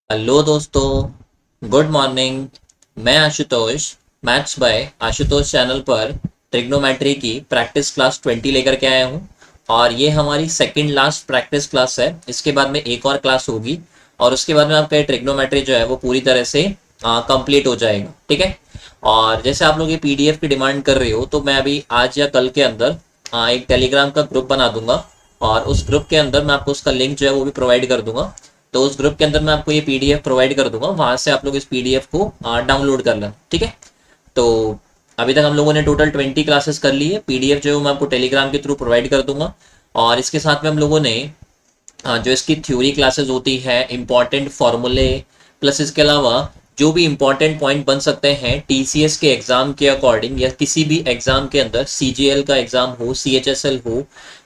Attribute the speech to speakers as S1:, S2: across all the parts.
S1: Hello दोस्तों, good morning. मैं Ashutosh maths by Ashutosh channel पर ट्रिग्नोमेट्री की प्रैक्टिस क्लास 20 लेकर के आया हूँ। और ये हमारी सेकंड लास्ट प्रैक्टिस क्लास है। इसके बाद में एक और क्लास होगी और उसके बाद में आपका ट्रिग्नोमेट्री जो है वो पूरी तरह से कंप्लीट हो जाएगा। ठीक है। और जैसे आप लोग ये पीडीएफ की डिमांड कर रहे हो तो मैं अभी आज या कल के अंदर एक टेलीग्राम का ग्रुप बना दूंगा और उस ग्रुप के अंदर मैं आपको उसका लिंक जो है वो भी प्रोवाइड कर दूंगा। तो उस ग्रुप के अंदर मैं आपको ये पीडीएफ प्रोवाइड कर दूंगा, वहां से आप लोग इस पीडीएफ को डाउनलोड कर लें। ठीक है। तो अभी तक हम लोगों ने टोटल 20 क्लासेस कर ली है। पीडीएफ जो है मैं आपको टेलीग्राम के थ्रू प्रोवाइड कर दूंगा। और इसके साथ में हम लोगों ने जो इसकी थ्योरी क्लासेस होती है, इंपॉर्टेंट फॉर्मूले, प्लस इसके अलावा जो भी इंपॉर्टेंट पॉइंट बन सकते हैं टीसीएस के एग्जाम के अकॉर्डिंग या किसी भी एग्जाम के अंदर, सीजीएल का एग्जाम हो, सीएचएसएल हो,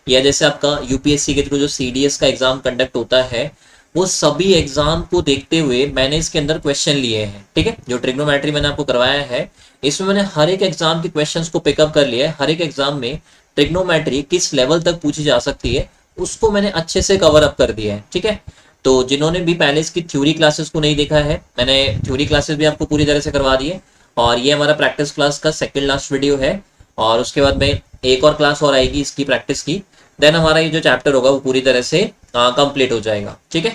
S1: या जैसे आपका यूपीएससी के थ्रू जो सीडीएस का एग्जाम कंडक्ट होता है, वो सभी एग्जाम को देखते हुए मैंने इसके अंदर क्वेश्चन लिए हैं। ठीक है। जो ट्रिग्नोमेट्री मैंने आपको करवाया है, इसमें मैंने हर एक एग्जाम के क्वेश्चंस को पिकअप कर लिया है। हर एक एग्जाम में ट्रिग्नोमेट्री किस लेवल तक पूछी जा सकती है उसको मैंने अच्छे से कवर अप कर दिया है। ठीक है। तो जिन्होंने भी पहले इसकी थ्योरी क्लासेस को नहीं देखा है, मैंने थ्योरी क्लासेस भी आपको पूरी तरह से करवा दी है। और ये हमारा प्रैक्टिस क्लास का सेकंड लास्ट वीडियो है। और उसके बाद में एक और क्लास और आएगी इसकी प्रैक्टिस की। देन हमारा ये जो चैप्टर होगा वो पूरी तरह से कंप्लीट हो जाएगा। ठीक है।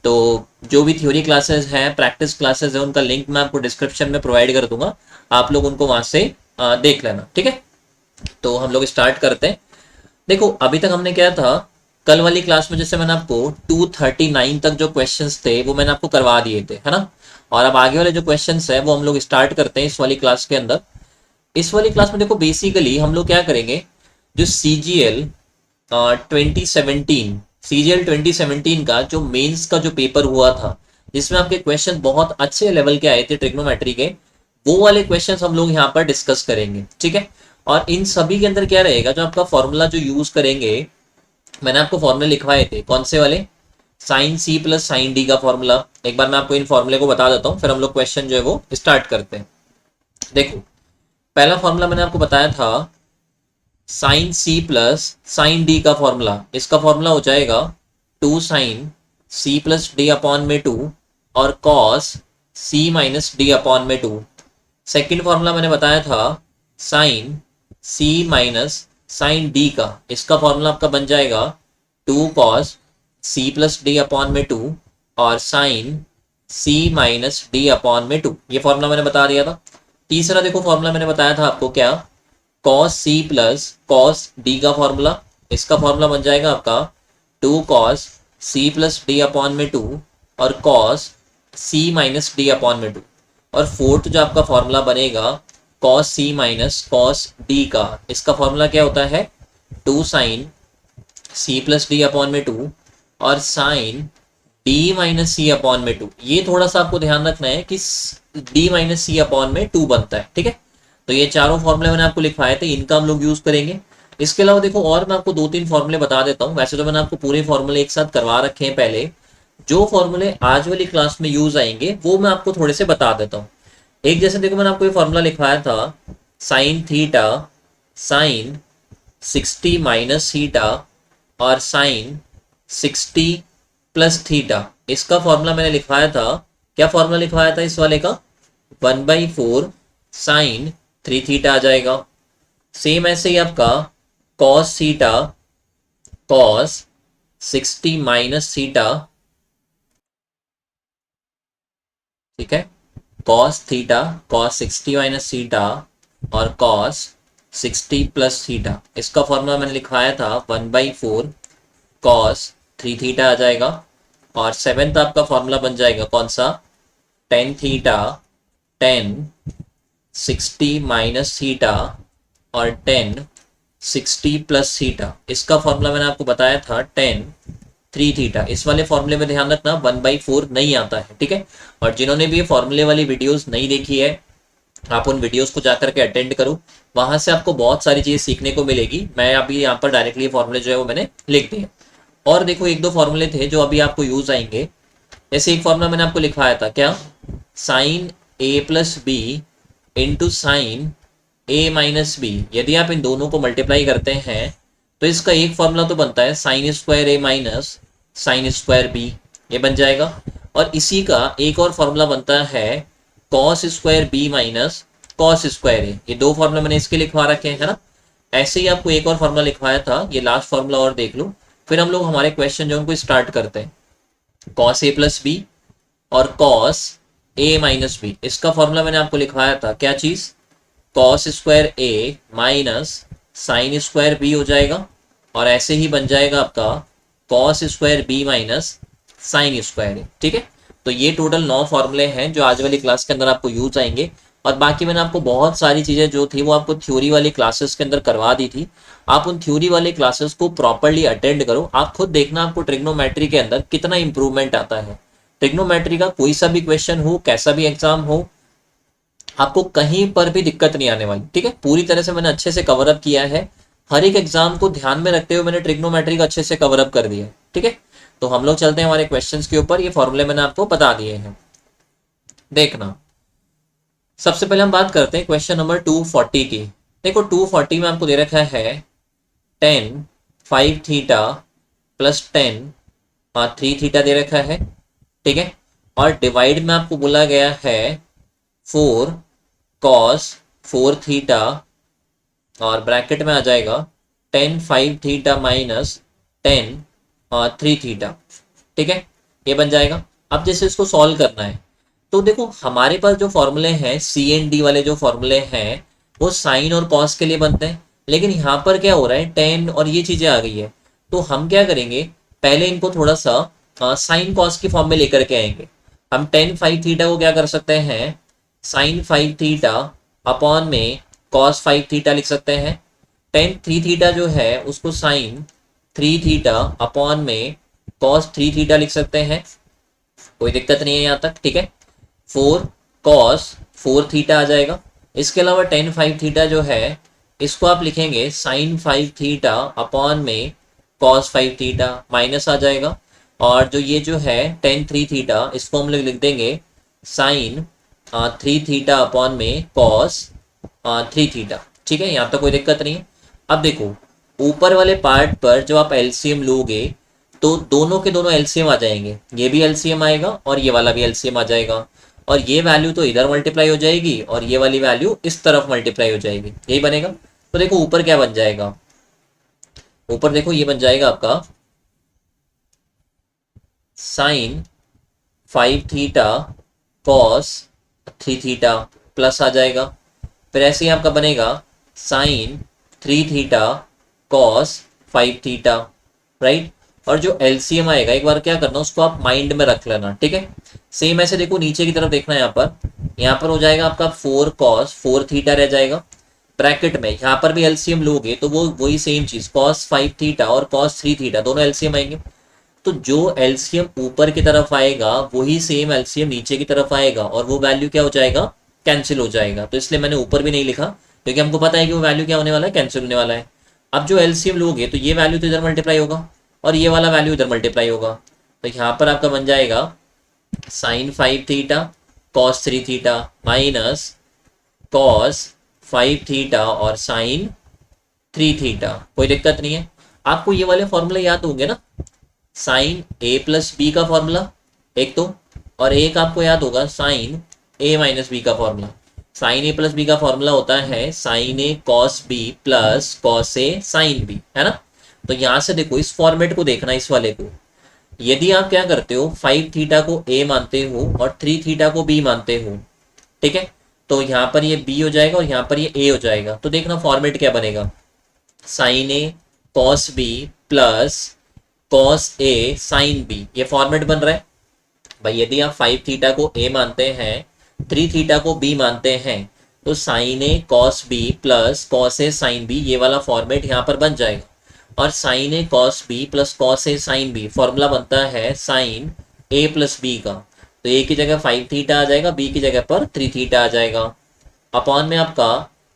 S1: तो जो भी थ्योरी क्लासेस हैं, प्रैक्टिस क्लासेस हैं, उनका लिंक मैं आपको डिस्क्रिप्शन में प्रोवाइड कर दूंगा। आप लोग उनको वहां से देख लेना। ठीक है। तो हम लोग स्टार्ट करते हैं। देखो, अभी तक हमने क्या था, कल वाली क्लास में जैसे मैंने आपको 239 तक जो क्वेश्चंस थे वो मैंने आपको करवा दिए थे, है ना। और अब आगे वाले जो क्वेश्चंस है वो हम लोग स्टार्ट करते हैं इस वाली क्लास के अंदर। इस वाली क्लास में देखो, बेसिकली हम लोग क्या करेंगे, जो सीजीएल 2017, सीजीएल 2017 का जो मेंस का जो पेपर हुआ था, जिसमें आपके क्वेश्चन बहुत अच्छे लेवल के आए थे ट्रिग्नोमेट्री के, वो वाले क्वेश्चंस हम लोग यहाँ पर डिस्कस करेंगे। ठीक है। और इन सभी के अंदर क्या रहेगा, जो आपका फॉर्मूला जो यूज करेंगे, मैंने आपको फॉर्मूले लिखवाए थे कौन से वाले, sine C plus sine D का फॉर्मूला। एक बार मैं आपको इन फॉर्मूले को बता देता हूँ, फिर हम लोग क्वेश्चन जो है वो स्टार्ट करते हैं। देखो, पहला फॉर्मूला मैंने आपको बताया था sine C plus sine D का फॉर्मूला। इसका फॉर्मूला हो जाएगा 2 sin c + d/2 और cos c - d/2। Second formula मैंने बताया था साइन c - साइन डी का। इसका फॉर्मूला आपका बन जाएगा 2 cos c + d/2 और साइन c - d/2। ये फॉर्मूला मैंने बता दिया था। तीसरा देखो, फॉर्मूला मैंने बताया था आपको क्या, cos C plus cos D का फॉर्मूला। इसका फॉर्मूला बन जाएगा आपका 2 cos c + d/2 और कॉस c - d/2। और फोर्थ जो आपका फॉर्मूला बनेगा cos C minus cos D का, इसका फॉर्मूला क्या होता है, 2 sin c + d/2 और साइन d - c/2। ये थोड़ा सा आपको ध्यान रखना है कि d - c/2 बनता है। ठीक है। तो ये चारों फॉर्मूले मैंने आपको लिखवाए थे, इनका हम लोग यूज करेंगे। इसके अलावा देखो, और मैं आपको 2-3 फॉर्मूले बता देता हूँ। वैसे तो मैंने आपको पूरे फॉर्मूले एक साथ करवा रखे हैं पहले। जो फॉर्मूले आज वाली क्लास में यूज आएंगे वो मैं आपको थोड़े से बता देता हूँ। एक जैसे देखो, मैंने आपको ये फॉर्मूला लिखवाया था साइन थीटा साइन 60 - थीटा और साइन 60 + थीटा। इसका फॉर्मूला मैंने लिखवाया था, क्या फॉर्मूला लिखवाया था इस वाले का, 1/4 साइन 3 थीटा आ जाएगा। सेम ऐसे ही आपका कॉस थीटा कॉस 60 - थीटा। ठीक है। कॉस थीटा कॉस 60 - थीटा और कॉस 60 + थीटा। इसका फॉर्मूला मैंने लिखवाया था 1/4 कॉस 3 थीटा आ जाएगा। और सेवेंथ आपका फॉर्मूला बन जाएगा कौन सा, टेन थीटा टेन 60 - थीटा और टेन 60 + थीटा। इसका फॉर्मूला मैंने आपको बताया था टेन 3 थीटा। इस वाले फॉर्मूले में ध्यान रखना 1/4 नहीं आता है। ठीक है। और जिन्होंने भी ये फॉर्मूले वाली वीडियोस नहीं देखी है, आप उन वीडियोस को जाकर के अटेंड करो, वहां से आपको बहुत सारी चीजें सीखने को मिलेगी। मैं अभी यहाँ पर डायरेक्टली फॉर्मूले जो है वो मैंने लिख दिए। और देखो, एक दो फॉर्मूले थे जो अभी आपको यूज आएंगे। जैसे एक फॉर्मूला मैंने आपको लिखवाया था क्या, sine a + b into sine a - b। यदि आप इन दोनों को मल्टीप्लाई करते हैं तो इसका एक फॉर्मूला तो बनता है sin² a - sin² b, ये बन जाएगा। और इसी का एक और फॉर्मूला बनता है cos square B minus cos square A. ये दो फॉर्मूला मैंने इसके लिखवा रखे हैं, है ना। ऐसे ही आपको एक और फॉर्मूला लिखवाया था, ये लास्ट फॉर्मूला और देख लो, फिर हम लोग हमारे क्वेश्चन जो उनको स्टार्ट करते हैं। कॉस ए प्लस बी और कॉस ए माइनस बी, इसका फॉर्मूला मैंने आपको लिखवाया था, क्या चीज, cos square A minus sine square B हो जाएगा, और ऐसे ही बन जाएगा आपका cos square B minus sine square A. ठीक है, तो ये टोटल 9 फॉर्मूले हैं जो आज वाली क्लास के अंदर आपको यूज आएंगे। और बाकी मैंने आपको बहुत सारी चीज़ें जो थी वो आपको थ्योरी वाली क्लासेस के अंदर करवा दी थी। आप उन थ्योरी वाले क्लासेस को प्रॉपरली अटेंड करो, आप खुद देखना आपको ट्रिग्नोमेट्री के अंदर कितना इंप्रूवमेंट आता है। ट्रिग्नोमेट्री का कोई सा भी क्वेश्चन हो, कैसा भी एग्जाम हो, आपको कहीं पर भी दिक्कत नहीं आने वाली। ठीक है, पूरी तरह से मैंने अच्छे से कवर अप किया है, हर एक एग्जाम को ध्यान में रखते हुए मैंने ट्रिग्नोमेट्री का अच्छे से कवर अप कर दिया है। ठीक है, तो हम लोग चलते हैं हमारे क्वेश्चंस के ऊपर। ये फॉर्मूले मैंने आपको बता दिए हैं, देखना। सबसे पहले हम बात करते हैं क्वेश्चन नंबर 240 की। देखो 240 में आपको दे रखा है टेन 5 थीटा प्लस 10 3 थीटा दे रखा है। ठीक है, और डिवाइड में आपको बोला गया है 4 कॉस 4 थीटा, और ब्रैकेट में आ जाएगा 10 5 थीटा माइनस 10 3 थीटा। ठीक है, ये बन जाएगा। अब जैसे इसको सॉल्व करना है, तो देखो हमारे पास जो फॉर्मूले हैं सी एंड डी वाले जो फॉर्मूले हैं वो साइन और कॉस के लिए बनते हैं, लेकिन यहाँ पर क्या हो रहा है, टेन और ये चीजें आ गई है, तो हम क्या करेंगे, पहले इनको थोड़ा सा साइन कॉस की फॉर्म में लेकर के आएंगे। हम टेन 5 थीटा को क्या कर सकते हैं, साइन 5 थीटा अपॉन में कॉस 5 थीटा लिख सकते हैं। टेन 3 थीटा जो है उसको साइन 3 थीटा अपॉन में कॉस 3 थीटा लिख सकते हैं, कोई दिक्कत नहीं है यहाँ तक। ठीक है, 4 कॉस 4 थीटा आ जाएगा। इसके अलावा टेन 5 थीटा जो है इसको आप लिखेंगे साइन 5 थीटा अपॉन में कॉस 5 थीटा, माइनस आ जाएगा। और जो ये जो है टेन 3 थीटा, इसको हम लोग लिख देंगे साइन 3 थीटा अपॉन में कॉस 3 थीटा। ठीक है, यहाँ तक कोई दिक्कत नहीं है। अब देखो ऊपर वाले पार्ट पर जब आप एलसीएम लोगे तो दोनों के दोनों एलसीएम आ जाएंगे, ये भी एलसीएम आएगा और ये वाला भी एलसीएम आ जाएगा, और ये वैल्यू तो इधर मल्टीप्लाई हो जाएगी और ये वाली वैल्यू इस तरफ मल्टीप्लाई हो जाएगी, यही बनेगा। तो देखो ऊपर क्या बन जाएगा, ऊपर देखो ये बन जाएगा आपका sine 5 theta cos 3 theta plus आ जाएगा, फिर ऐसे ही आपका बनेगा sine 3 theta cos 5 theta, right. और जो एलसीएम आएगा एक बार क्या करना, उसको आप माइंड में रख लेना। ठीक है, सेम ऐसे देखो नीचे की तरफ देखना, यहाँ पर हो जाएगा आपका 4 कॉस 4 थीटा रह जाएगा ब्रैकेट में। यहाँ पर भी एलसीएम लोगे तो वो वही सेम चीज कॉस 5 थीटा और कॉस 3 थीटा दोनों एलसीएम आएंगे, तो जो एलसीएम ऊपर की तरफ आएगा वही सेम एलसीएम नीचे की तरफ आएगा, और वो वैल्यू क्या हो जाएगा, कैंसिल हो जाएगा। तो इसलिए मैंने ऊपर भी नहीं लिखा, क्योंकि हमको पता है कि वो वैल्यू क्या होने वाला है, कैंसिल होने वाला है। अब जो एलसीएम लोगे तो ये वैल्यू तो इधर मल्टीप्लाई होगा और ये वाला वैल्यू इधर मल्टीप्लाई होगा, तो यहाँ पर आपका बन जाएगा sine 5 theta cos 3 theta minus cos 5 theta और साइन 3 थीटा, कोई दिक्कत नहीं है। आपको ये वाले फॉर्मूले याद होंगे ना, साइन ए प्लस बी का फॉर्मूला एक तो, और एक आपको याद होगा साइन ए माइनस बी का फॉर्मूला। साइन ए प्लस बी का फॉर्मूला होता है sign A cos B plus cos A sine B, है ना। तो यहां से देखो इस फॉर्मेट को देखना, इस वाले को, यदि आप क्या करते हो 5 थीटा को ए मानते हो और 3 थीटा को बी मानते हो, ठीक है, तो यहाँ पर ये बी हो जाएगा और यहाँ पर ये ए हो जाएगा। तो देखना फॉर्मेट क्या बनेगा, sign A cos B plus cos A sine B, ये फॉर्मेट बन रहा है भाई। यदि आप 5 थीटा को ए मानते हैं 3 थीटा को बी मानते हैं, तो sign A cos B plus cos A sine B, ये वाला फॉर्मेट यहाँ पर बन जाएगा। और sign A cos B plus cos A sine B formula बनता है साइन ए प्लस बी का, तो ए की जगह 5 थीटा आ जाएगा, बी की जगह पर 3 थीटा आ जाएगा, अपॉन में आपका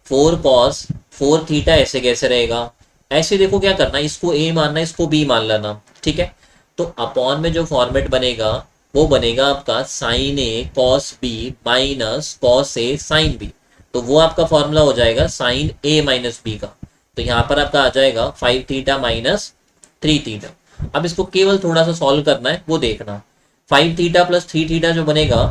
S1: 4 कॉस 4 थीटा ऐसे कैसे रहेगा। ऐसे देखो क्या करना, इसको ए मानना इसको बी मान लेना, ठीक है। तो अपॉन में जो फॉर्मेट बनेगा वो बनेगा आपका sign A cos B minus cos A sine B, तो वो आपका फॉर्मूला हो जाएगा साइन ए माइनस बी का। तो यहाँ पर आपका आ जाएगा 5 थीटा माइनस 3 थीटा। अब इसको केवल थोड़ा सा सॉल्व करना है, वो देखना। 5 थीटा प्लस 3 थीटा जो बनेगा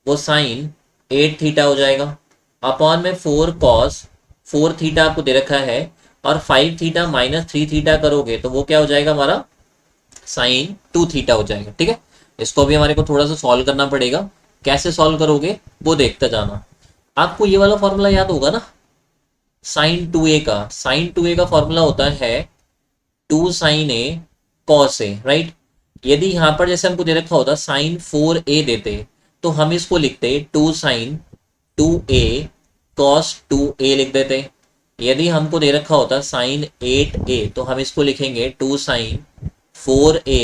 S1: वो साइन 8 थीटा हो जाएगा, अपॉन में 4 कॉस 4 थीटा आपको दे रखा है, और 5 थीटा माइनस 3 थीटा करोगे तो वो क्या हो जाएगा हमारा साइन 2 थीटा हो जाएगा। ठीक है, इसको भी हमारे को थोड़ा सा सॉल्व करना पड़ेगा। कैसे सॉल्व करोगे वो देखते जाना। आपको ये वाला फॉर्मूला याद होगा ना, साइन 2a का फॉर्मूला होता है 2 sin a cos a, right. यदि यहाँ पर जैसे हमको दे रखा होता sin 4a देते तो हम इसको लिखते 2 sin 2a cos 2a लिख देते। यदि हमको दे रखा होता sin 8a तो हम इसको लिखेंगे 2 sin 4a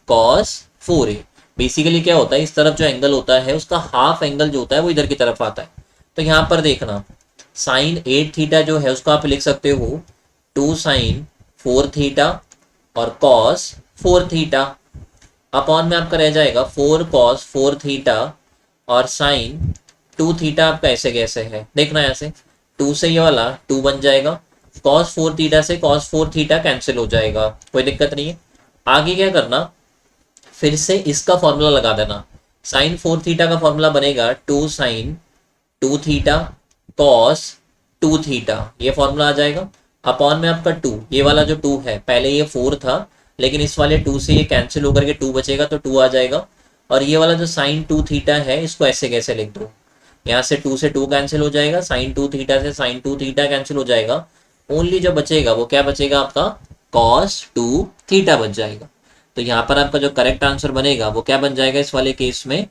S1: cos 4a। Basically क्या होता है, इस तरफ जो एंगल होता है उसका हाफ एंगल जो होता है वो इधर की तरफ आता है। तो यहाँ पर देखना sin 8 थीटा जो है उसको आप लिख सकते हो 2 sin 4 थीटा और cos 4 थीटा, अपॉन में आपका रह जाएगा 4 cos 4 थीटा और sin 2 थीटा। आपका ऐसे कैसे है देखना, ऐसे 2 से ये वाला 2 बन जाएगा, cos 4 थीटा से cos 4 थीटा कैंसिल हो जाएगा, कोई दिक्कत नहीं है। आगे क्या करना, फिर से इसका फॉर्मूला लगा देना। sin 4 थीटा का फॉर्मूला बनेगा 2 sin 2 थीटा cos 2 थीटा, ये फॉर्मूला आ जाएगा। अपॉन में आपका 2, ये वाला जो 2 है पहले ये 4 था लेकिन इस वाले 2 से ये कैंसिल होकर के 2 बचेगा तो 2 आ जाएगा। और ये वाला जो sin 2 थीटा है इसको ऐसे कैसे लिख दो, यहाँ से 2 से 2 कैंसिल हो जाएगा, sin 2 थीटा से sin 2 थीटा कैंसिल हो जाएगा, ओनली जो बचेगा वो क्या बचेगा आपका cos 2 थीटा बच जाएगा। तो यहाँ पर आपका जो करेक्ट आंसर बनेगा वो क्या बन जाएगा इस वाले केस में,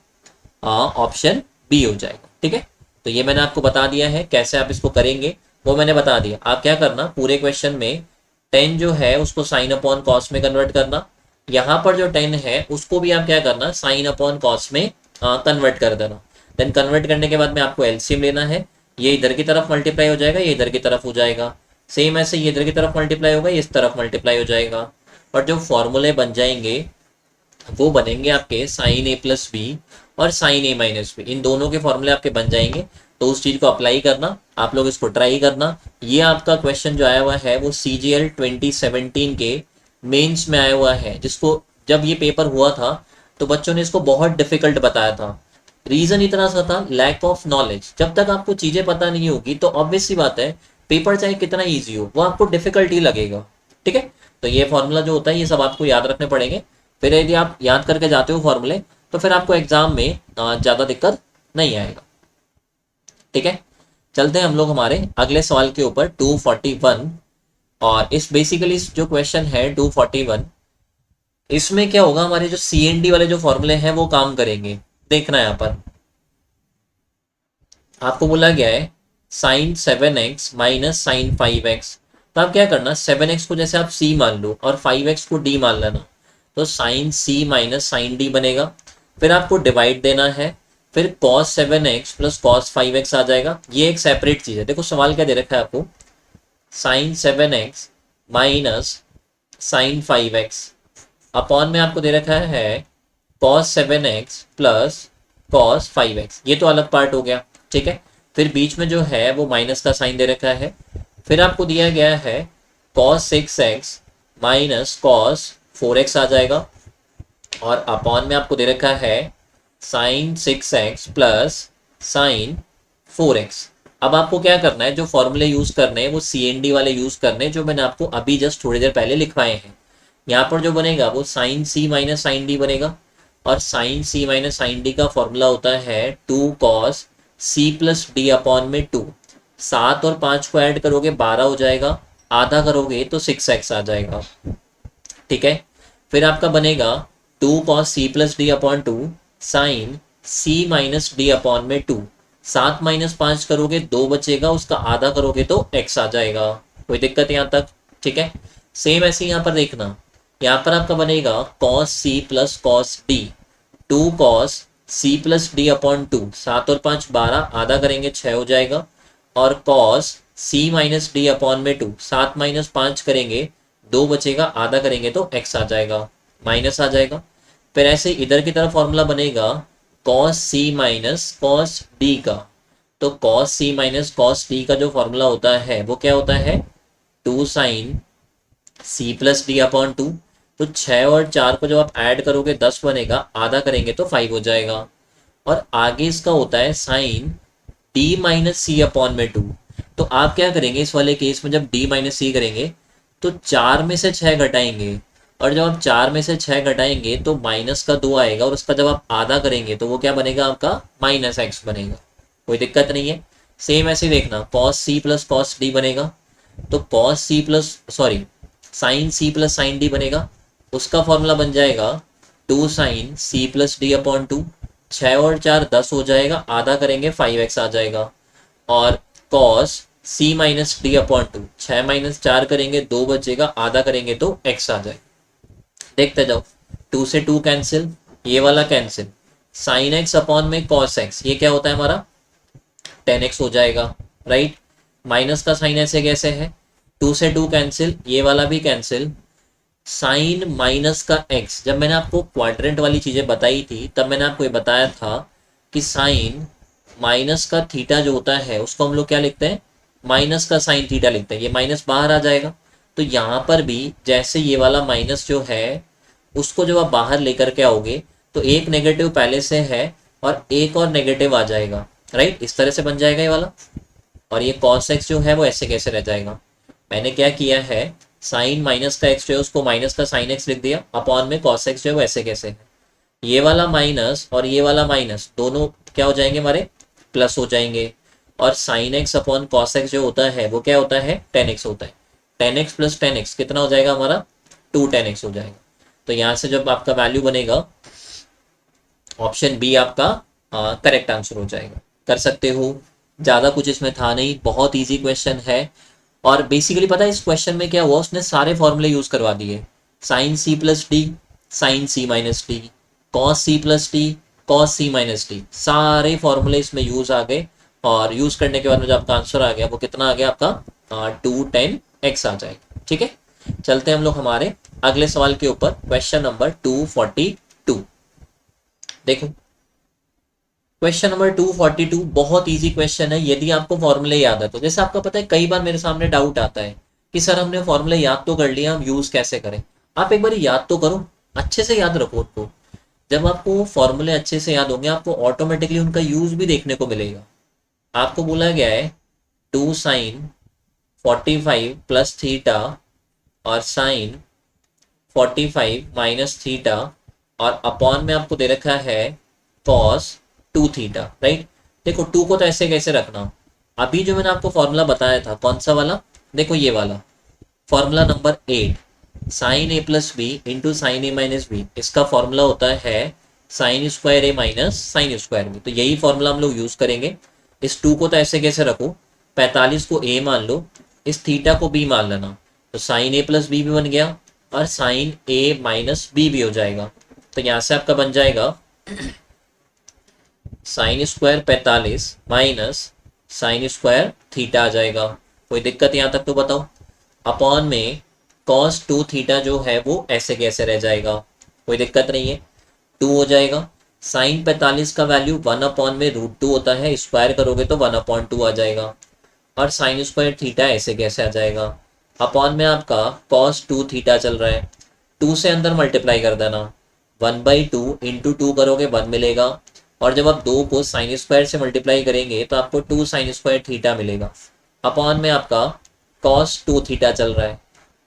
S1: ऑप्शन बी हो जाएगा। ठीक है, तो ये मैंने आपको बता दिया है कैसे आप इसको करेंगे, वो मैंने बता दिया। आप क्या करना, पूरे क्वेश्चन में 10 जो है उसको साइन अपॉन कॉस में कन्वर्ट करना, यहाँ पर जो 10 है उसको भी आप क्या करना साइन अपॉन कॉस में कन्वर्ट कर देना। देन कन्वर्ट करने के बाद में आपको एलसीएम लेना है, ये इधर की तरफ मल्टीप्लाई हो जाएगा, ये इधर की तरफ हो जाएगा, सेम ऐसे ये इधर की तरफ मल्टीप्लाई होगा, ये इस तरफ मल्टीप्लाई हो जाएगा, और जो फॉर्मूले बन जाएंगे वो बनेंगे आपके साइन ए प्लस बी और साइन ए माइनस बी, इन दोनों के फॉर्मूले आपके बन जाएंगे। तो उस चीज को अप्लाई करना, आप लोग इसको ट्राई करना। ये आपका क्वेश्चन जो आया हुआ है वो CGL 2017 के मेंस में आया हुआ है, जिसको जब ये पेपर हुआ था तो बच्चों ने इसको बहुत डिफिकल्ट बताया था। रीजन इतना सा था, लैक ऑफ नॉलेज। जब तक आपको चीजें पता नहीं होगी तो ऑब्वियस सी बात है पेपर चाहे कितना ईजी हो वो आपको डिफिकल्ट ही लगेगा। ठीक है, तो ये फॉर्मूला जो होता है ये सब आपको याद रखने पड़ेंगे। फिर यदि आप याद करके जाते हो फॉर्मूले तो फिर आपको एग्जाम में ज़्यादा दिक्कत नहीं आएगा। ठीक है, चलते हैं हम लोग हमारे अगले सवाल के ऊपर 241। और इस बेसिकली जो क्वेश्चन है 241, इसमें क्या होगा, हमारे जो CND वाले जो फॉर्मूले हैं वो काम करेंगे। देखना यहाँ पर आपको बोला गया है sign 7x minus sign 5x। तो आप क्या करना, 7x को जैसे आप c मान लो और 5x को d मान लेना, तो sine c minus sine d बनेगा। फिर आपको डिवाइड देना है, फिर cos 7x plus cos 5x आ जाएगा। ये एक सेपरेट चीज है। देखो सवाल क्या दे रखा है आपको, sign 7x minus sign 5x, upon में आपको दे रखा है cos 7x plus cos 5x, ये तो अलग पार्ट हो गया। ठीक है, फिर बीच में जो है वो माइनस का साइन दे रखा है। फिर आपको दिया गया है cos 6x minus cos 4x आ जाएगा, और अपॉन में आपको दे रखा है sign 6x plus sign 4x। अब आपको क्या करना है, जो फॉर्मूले यूज करने हैं वो CND वाले यूज करने हैं जो मैंने आपको अभी जस्ट थोड़ी देर पहले लिखवाए हैं। यहाँ पर जो बनेगा वो sine c minus sine d बनेगा, और sine c minus sine d का फॉर्मूला होता है 2 cos c plus D upon में 2। 7 और 5 को ऐड करोगे 12 हो जाएगा, आधा करोगे तो 6x आ जाएगा। ठीक है, फिर आपका बनेगा 2 cos c plus D upon 2 sine c minus D upon में 2। 7 माइनस 5 करोगे 2 बचेगा, उसका आधा करोगे तो x आ जाएगा। कोई दिक्कत यहाँ तक? ठीक है, सेम ऐसे यहाँ पर देखना, यहाँ पर आपका बनेगा cos c plus cos d, 2 cos c plus D upon 2। 7 और 5 12, आधा करेंगे 6 हो जाएगा, और cos c minus D upon में 2। 7 माइनस 5 करेंगे 2 बचेगा, आधा करेंगे तो x आ जाएगा, माइनस आ जाएगा। फिर ऐसे इधर की तरफ फॉर्मूला बनेगा cos c minus cos d का। तो cos c minus cos d का जो फॉर्मूला होता है वो क्या होता है 2 sine c plus D upon 2। तो 6 और 4 को जब आप ऐड करोगे 10 बनेगा, आधा करेंगे तो 5 हो जाएगा। और आगे इसका होता है साइन डी माइनस सी अपॉन में 2। तो आप क्या करेंगे इस वाले केस में, जब डी माइनस सी करेंगे तो 4 में से 6 घटाएंगे, और जब आप 4 में से 6 घटाएंगे तो माइनस का 2 आएगा, और उसका जब आप आधा करेंगे तो वो क्या बनेगा आपका माइनस एक्स बनेगा। कोई दिक्कत नहीं है। सेम ऐसे ही देखना, cos C plus cos D बनेगा, तो cos C plus sorry sine C plus sine D बनेगा। उसका फॉर्मूला बन जाएगा 2 sine C plus D upon 2। 6 और 4 10 हो जाएगा, आधा करेंगे 5x आ जाएगा। और cos C minus D upon 2, 6 minus 4 करेंगे 2 बचेगा, आधा करेंगे तो x आ जाएगा। देखते जाओ, 2 से 2 कैंसिल, ये वाला कैंसिल, साइन एक्स अपॉन में कॉस एक्स, ये क्या होता है हमारा 10x हो जाएगा, राइट। माइनस का साइन ऐसे कैसे है, 2 से 2 कैंसिल, ये वाला भी कैंसिल, साइन माइनस का एक्स। जब मैंने आपको क्वाड्रेंट वाली चीज़ें बताई थी तब मैंने आपको ये बताया था कि साइन माइनस का थीटा जो होता है उसको हम लोग क्या लिखते हैं, माइनस का साइन थीटा लिखते हैं। ये माइनस बाहर आ जाएगा, तो यहाँ पर भी जैसे ये वाला माइनस जो है उसको जब आप बाहर लेकर के आओगे तो एक नेगेटिव पहले से है और एक और नेगेटिव आ जाएगा, राइट। इस तरह से बन जाएगा ये वाला। और ये कॉस एक्स जो है वो ऐसे कैसे रह जाएगा, मैंने क्या किया है, साइन माइनस का एक्स जो है उसको माइनस का साइन एक्स लिख दिया, अपॉन में कॉस एक्स जो है वो ऐसे कैसे है। ये वाला माइनस और ये वाला माइनस दोनों क्या हो जाएंगे हमारे, प्लस हो जाएंगे। और sine x upon cos x जो होता है वो क्या होता है 10x होता है। 10x प्लस 10x कितना हो जाएगा हमारा 2 10x हो जाएगा। तो यहाँ से जब आपका वैल्यू बनेगा ऑप्शन बी आपका करेक्ट आंसर हो जाएगा। कर सकते हो, ज़्यादा कुछ इसमें था नहीं, बहुत इजी क्वेश्चन है। और बेसिकली पता है इस क्वेश्चन में क्या हुआ, उसने सारे फॉर्मूले यूज करवा दिए, sine C plus D, sine C minus D, cos C plus D, cos C minus D, सारे फॉर्मूले इसमें यूज आ गए। और यूज करने के बाद में जो आपका आंसर आ गया वो कितना आ गया आपका 210x आ जाएगा। ठीक है, चलते हैं हम लोग हमारे अगले सवाल के ऊपर, क्वेश्चन नंबर 242। देखो क्वेश्चन नंबर 242 बहुत इजी क्वेश्चन है यदि आपको फॉर्मूले याद है तो। जैसे आपको पता है कई बार मेरे सामने डाउट आता है कि सर हमने फॉर्मूले याद तो कर लिया, हम यूज कैसे करें। आप एक बार याद तो करो, अच्छे से याद रखो उनको। जब आपको फॉर्मूले अच्छे से याद होंगे आपको ऑटोमेटिकली उनका यूज भी देखने को मिलेगा। आपको बोला गया है 2 साइन 45 प्लस थीटा और साइन 45 माइनस थीटा, और अपॉन में आपको दे रखा है कॉस 2 थीटा, राइट। देखो 2 को तो ऐसे कैसे रखना, अभी जो मैंने आपको फॉर्मूला बताया था कौन सा वाला, देखो ये वाला फॉर्मूला नंबर 8, साइन ए प्लस बी इंटू साइन ए माइनस बी, इसका फॉर्मूला होता है sign square A minus sine square B. तो यही फॉर्मूला हम लोग यूज करेंगे। इस 2 को तो ऐसे कैसे रखो, 45 को ए मान लो, इस थीटा को बी मान लेना, तो साइन ए प्लस बी भी बन गया और साइन ए माइनस बी भी हो जाएगा। तो यहाँ से आपका बन जाएगा sine square 45 minus sine square theta आ जाएगा। कोई दिक्कत यहाँ तक तो बताओ। अपॉन में कॉस 2 थीटा जो है वो ऐसे कैसे रह जाएगा, कोई दिक्कत नहीं है, 2 हो जाएगा। साइन 45 का वैल्यू 1 अपॉन में √2 होता है, स्क्वायर करोगे तो 1/2 आ जाएगा। और साइन स्क्वायर थीटा ऐसे कैसे आ जाएगा, अपॉन में आपका कॉस 2 थीटा चल रहा है, 2 से अंदर मल्टीप्लाई कर देना, 1/2 इंटू 2 करोगे 1 मिलेगा। और जब आप 2 को साइन स्क्वायर से मल्टीप्लाई करेंगे तो आपको 2 साइन स्क्वायर थीटा मिलेगा। अपॉन में आपका कॉस 2 थीटा चल रहा है।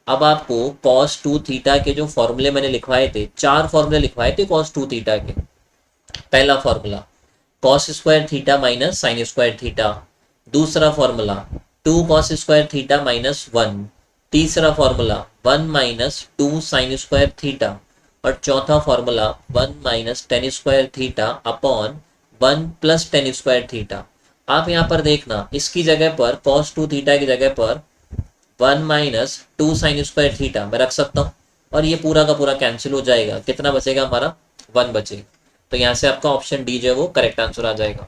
S1: अब आपको कॉस 2 थीटा के जो फॉर्मूले मैंने लिखवाए थे, 4 फॉर्मूले लिखवाए थे कॉस 2 थीटा के। पहला formula cos square theta minus sine square theta, दूसरा formula 2 cos square theta minus 1, तीसरा formula 1 minus 2 sine square theta, और चौथा formula 1 minus tan square theta upon 1 plus tan square theta. आप यहाँ पर देखना इसकी जगह पर कॉस 2 थीटा की जगह पर 1 माइनस 2 साइन स्क्वायर थीटा मैं रख सकता हूँ, और ये पूरा का पूरा कैंसिल हो जाएगा। कितना बचेगा हमारा 1 बचेगा। तो यहाँ से आपका ऑप्शन डी जो है वो करेक्ट आंसर आ जाएगा।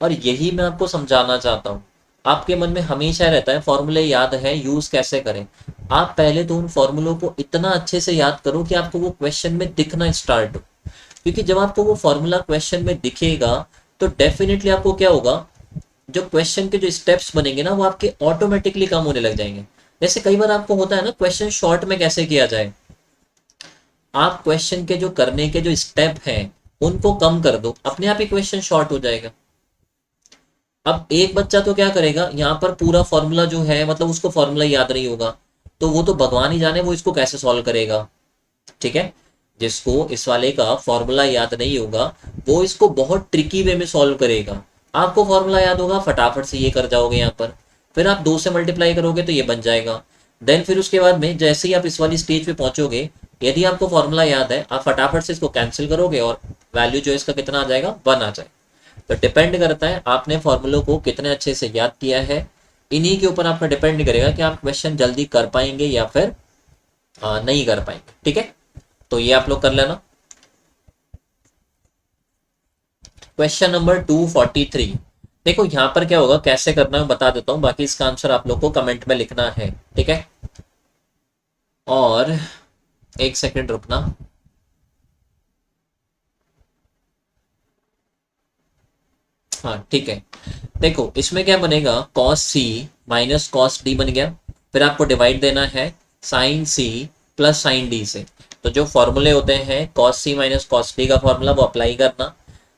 S1: और यही मैं आपको समझाना चाहता हूँ। आपके मन में हमेशा रहता है फॉर्मूले याद है यूज कैसे करें, आप पहले तो उन फॉर्मूलों को इतना अच्छे से याद करो कि आपको वो क्वेश्चन में दिखना स्टार्ट हो। क्योंकि जब आपको वो फॉर्मूला क्वेश्चन में दिखेगा तो डेफिनेटली आपको क्या होगा, जो क्वेश्चन के जो स्टेप्स बनेंगे ना वो आपके ऑटोमेटिकली कम होने लग जाएंगे। जैसे कई बार आपको होता है ना क्वेश्चन शॉर्ट में कैसे किया जाए, आप क्वेश्चन के जो करने के जो स्टेप हैं उनको कम कर दो, अपने आप ही क्वेश्चन शॉर्ट हो जाएगा। अब एक बच्चा तो क्या करेगा, यहाँ पर पूरा फॉर्मूला जो है मतलब उसको फॉर्मूला याद नहीं होगा, तो वो तो भगवान ही जाने वो इसको कैसे सॉल्व करेगा। ठीक है, जिसको इस वाले का फॉर्मूला याद नहीं होगा वो इसको बहुत ट्रिकी वे में सॉल्व करेगा। आपको फॉर्मूला याद होगा, फटाफट से ये कर जाओगे यहाँ पर, फिर आप 2 से मल्टीप्लाई करोगे तो ये बन जाएगा। देन फिर उसके बाद में जैसे ही आप इस वाली स्टेज पे पहुंचोगे, यदि आपको फॉर्मूला याद है आप फटाफट से इसको कैंसिल करोगे और वैल्यू जो इसका कितना आ जाएगा, 1 आ जाएगा। तो डिपेंड करता है आपने फॉर्मूलों को कितने अच्छे से याद किया है, इन्हीं के ऊपर आपका डिपेंड करेगा कि आप क्वेश्चन जल्दी कर पाएंगे या फिर नहीं कर पाएंगे। ठीक है, तो ये आप लोग कर लेना। Question number 243। देखो यहाँ पर क्या होगा, कैसे करना है बता देता हूँ, बाकी इसका आंसर आप लोग को कमेंट में लिखना है। ठीक है, और एक सेकंड रुकना। हाँ ठीक है, देखो इसमें क्या बनेगा, cos c minus cos d बन गया, फिर आपको डिवाइड देना है sin c plus sin d से। तो जो फॉर्मूले होते हैं cos c minus cos d का फॉर्मूला वो अप्लाई करना,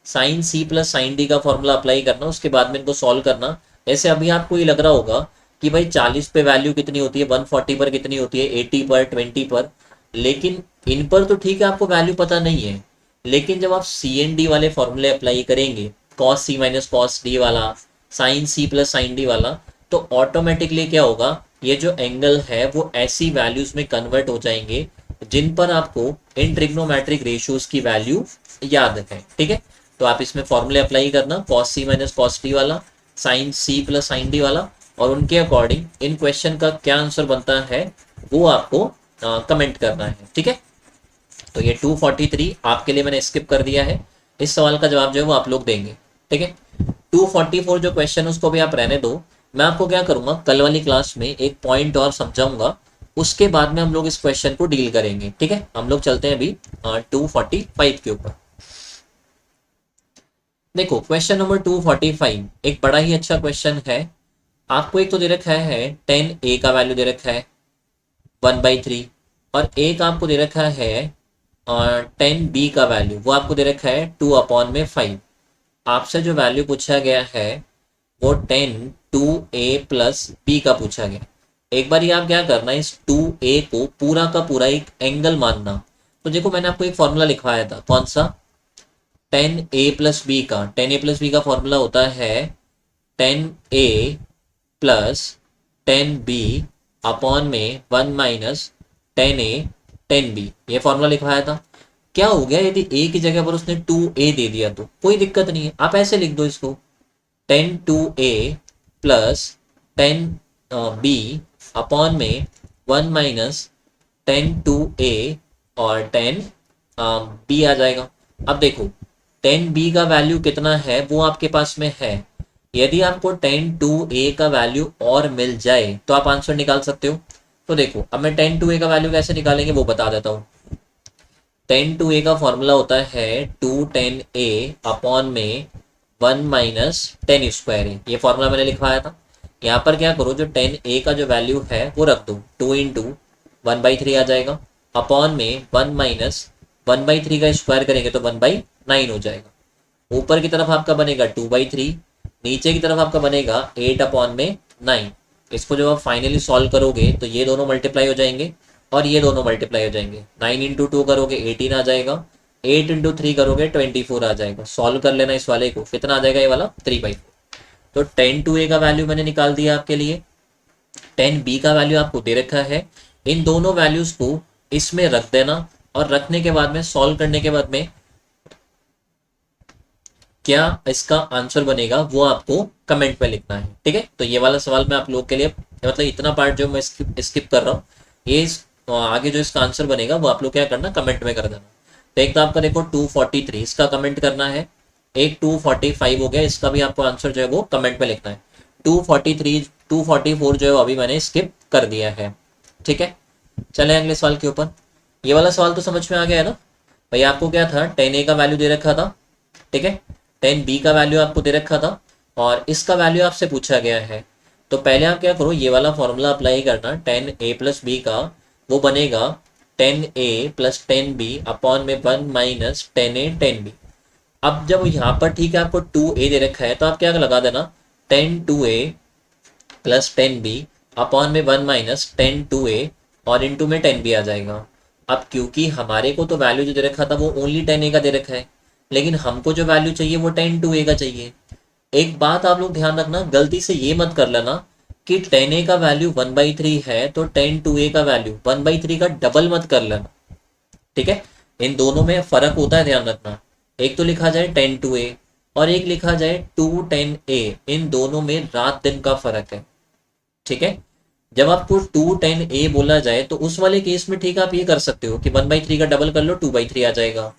S1: sin c plus sin d का फॉर्मूला अप्लाई करना, उसके बाद में इनको सॉल्व करना। ऐसे अभी आपको ये लग रहा होगा कि भाई 40 पे वैल्यू कितनी होती है, 140 पर कितनी होती है, 80 पर, 20 पर, लेकिन इन पर तो ठीक है आपको वैल्यू पता नहीं है, लेकिन जब आप सी एन डी वाले फॉर्मूले अप्लाई करेंगे, cos C minus cos D वाला, sine C plus sine D वाला, तो ऑटोमेटिकली क्या होगा, ये जो एंगल है वो ऐसी वैल्यूज में कन्वर्ट हो जाएंगे जिन पर आपको इन ट्रिग्नोमेट्रिक रेशियोज की वैल्यू याद है। ठीक है, तो आप इसमें फॉर्मूले अप्लाई करना, cos C minus cos D वाला, sine C plus sine D वाला, और उनके अकॉर्डिंग इन क्वेश्चन का क्या आंसर बनता है वो आपको कमेंट करना है। ठीक है, तो ये 243 आपके लिए मैंने स्किप कर दिया है, इस सवाल का जवाब जो है वो आप लोग देंगे। ठीक है, 244 जो क्वेश्चन उसको भी आप रहने दो, मैं आपको क्या करूंगा कल वाली क्लास में एक पॉइंट और समझाऊंगा, उसके बाद में हम लोग इस क्वेश्चन को डील करेंगे। ठीक है, हम लोग चलते हैं अभी 245 के ऊपर। देखो क्वेश्चन नंबर 245 एक बड़ा ही अच्छा क्वेश्चन है। आपको एक तो दे रखा है 10a का वैल्यू दे रखा है 1/3, और एक आपको दे रखा है और 10b का वैल्यू वो आपको दे रखा है 2/5। आपसे जो वैल्यू पूछा गया है वो 2a प्लस b का पूछा गया। एक बार ये आप क्या करना, इस 2a को पूरा का पूरा एक एंगल मानना। तो देखो मैंने आपको एक फॉर्मूला लिखवाया था, कौन सा, 10a प्लस बी का। 10a प्लस बी का फॉर्मूला होता है 10a प्लस 10b अपॉन में 1 माइनस 10a 10b, ये फॉर्मूला लिखवाया था। क्या हो गया, यदि a की जगह पर उसने 2a दे दिया तो कोई दिक्कत नहीं है, आप ऐसे लिख दो इसको 10 2a प्लस 10b अपॉन में 1 माइनस 10 2a और 10b आ जाएगा। अब देखो 10b का वैल्यू कितना है वो आपके पास में है, यदि आपको 10 2a का वैल्यू और मिल जाए तो आप आंसर निकाल सकते हो। तो देखो अब मैं 10 2a का वैल्यू कैसे निकालेंगे वो बता देता हूँ। 10 2a का फॉर्मूला होता है 2 10a अपॉन में 1 माइनस 10 स्क्वायर है, ये फॉर्मूला मैंने लिखवाया था। यहाँ पर क्या करो, जो 10a का जो वैल्यू है वो रख दो, 2 इंटू 1/3 आ जाएगा, अपॉन में 1 माइनस 1/3 का स्क्वायर करेंगे तो 1/9 हो जाएगा। ऊपर की तरफ आपका बनेगा 2/3, नीचे की तरफ आपका बनेगा 8/9। इसको जब आप फाइनली सॉल्व करोगे तो ये दोनों मल्टीप्लाई हो जाएंगे और ये दोनों मल्टीप्लाई हो जाएंगे। 9 इंटू 2 करोगे 18 आ जाएगा, 8 इंटू 3 करोगे 24 आ जाएगा। सॉल्व कर लेना इस वाले को, कितना आ जाएगा ये वाला 3/4। तो 10 2a का वैल्यू मैंने निकाल दिया आपके लिए, 10b का वैल्यू आपको दे रखा है। इन दोनों वैल्यूज को इसमें रख देना, और रखने के बाद में सॉल्व करने के बाद में क्या इसका आंसर बनेगा वो आपको कमेंट में लिखना है। ठीक है, तो ये वाला सवाल मैं आप लोग के लिए मतलब इतना पार्ट जो मैं स्किप कर रहा हूँ, ये आगे जो इसका आंसर बनेगा वो आप लोग क्या करना, कमेंट में कर देना। तो एक तो आपका देखो 243 इसका कमेंट करना है, एक 245 हो गया, इसका भी आपको आंसर जो है वो कमेंट में लिखना है। 243 244 जो है अभी मैंने स्किप कर दिया है। ठीक है, चले अगले सवाल के ऊपर। ये वाला सवाल तो समझ में आ गया है ना भाई, आपको क्या था 10a का वैल्यू दे रखा था, ठीक है, 10b का वैल्यू आपको दे रखा था, और इसका वैल्यू आपसे पूछा गया है। तो पहले आप क्या करो, ये वाला फॉर्मूला अप्लाई करना, 10a प्लस बी का वो बनेगा 10a प्लस 10b अपॉन में 1 माइनस 10a 10b। अब जब यहाँ पर ठीक है आपको 2a दे रखा है तो आप क्या लगा देना 10 2a प्लस 10b अपॉन में 1 माइनस 10 2a और इंटू में 10b आ जाएगा। अब क्योंकि हमारे को तो वैल्यू जो दे रखा था वो ओनली 10a का दे रखा है, लेकिन हमको जो वैल्यू चाहिए वो 10 2a का चाहिए। एक बात आप लोग ध्यान रखना, गलती से ये मत कर लेना कि 10a का वैल्यू 1/3 है तो 10 2a का वैल्यू 1/3 का डबल मत कर लेना। ठीक है, इन दोनों में फर्क होता है, ध्यान रखना। एक तो लिखा जाए 10 2a और एक लिखा जाए 2 10a, इन दोनों में रात दिन का फर्क है। ठीक है, जब आपको 2 10a बोला जाए तो उस वाले केस में ठीक है आप ये कर सकते हो कि 1/3 का डबल कर लो 2/3 आ जाएगा।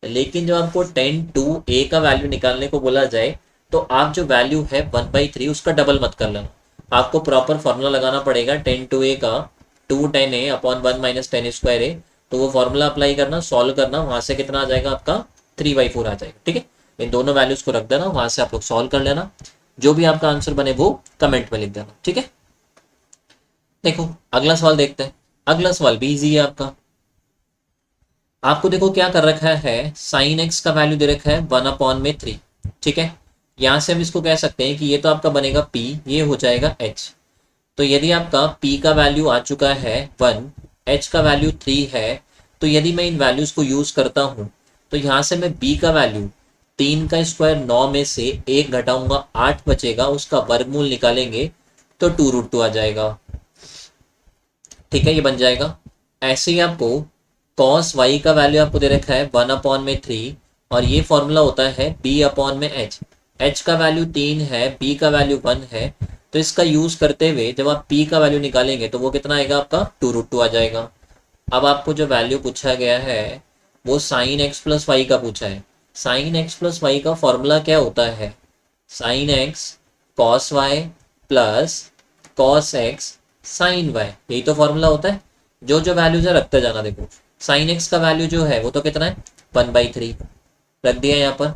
S1: लेकिन जब आपको 10 2a का वैल्यू निकालने को बोला जाए तो आप जो वैल्यू है 1/3 उसका डबल मत कर लेना, आपको प्रॉपर फॉर्मूला लगाना पड़ेगा 10 2a का 2 10a upon 1 minus 10 square a। तो वो फॉर्मूला अप्लाई करना, सॉल्व करना, वहां से कितना आ जाएगा आपका 3/4 आ जाएगा। ठीक है, इन दोनों वैल्यूज को रख देना, वहां से आप लोग सॉल्व कर लेना, जो भी आपका आंसर बने वो कमेंट में लिख देना। ठीक है, देखो अगला सवाल देखते हैं। अगला सवाल भी इजी है आपका। आपको देखो क्या कर रखा है, साइन एक्स का वैल्यू दे रखा है 1/3। ठीक है, यहां से हम इसको कह सकते हैं कि ये तो आपका बनेगा p, ये हो जाएगा h। तो यदि आपका p का वैल्यू आ चुका है 1, h का वैल्यू 3 है, तो यदि मैं इन वैल्यूज को यूज करता हूं तो यहां से मैं b का वैल्यू 3 का स्क्वायर 9 में से 1 घटाऊंगा 8 बचेगा, उसका वर्गमूल निकालेंगे तो 2√2 आ जाएगा। ठीक है, ये बन जाएगा। ऐसे ही आपको कॉस वाई का वैल्यू आपको दे रखा है 1/3 और ये फॉर्मूला होता है b/h। h का वैल्यू 3 है, b का वैल्यू 1 है, तो इसका यूज करते हुए जब आप p का वैल्यू निकालेंगे तो वो कितना आएगा आपका 2√2 आ जाएगा। अब आपको जो वैल्यू पूछा गया है वो साइन एक्स प्लस वाई का पूछा है। साइन एक्स प्लस वाई का फॉर्मूला क्या होता है, sine X cos Y plus cos X sine Y, यही तो फॉर्मूला होता है। जो जो वैल्यूज है रखते जाना। देखो साइन एक्स का वैल्यू जो है वो तो कितना है 1/3 रख दिया यहाँ पर,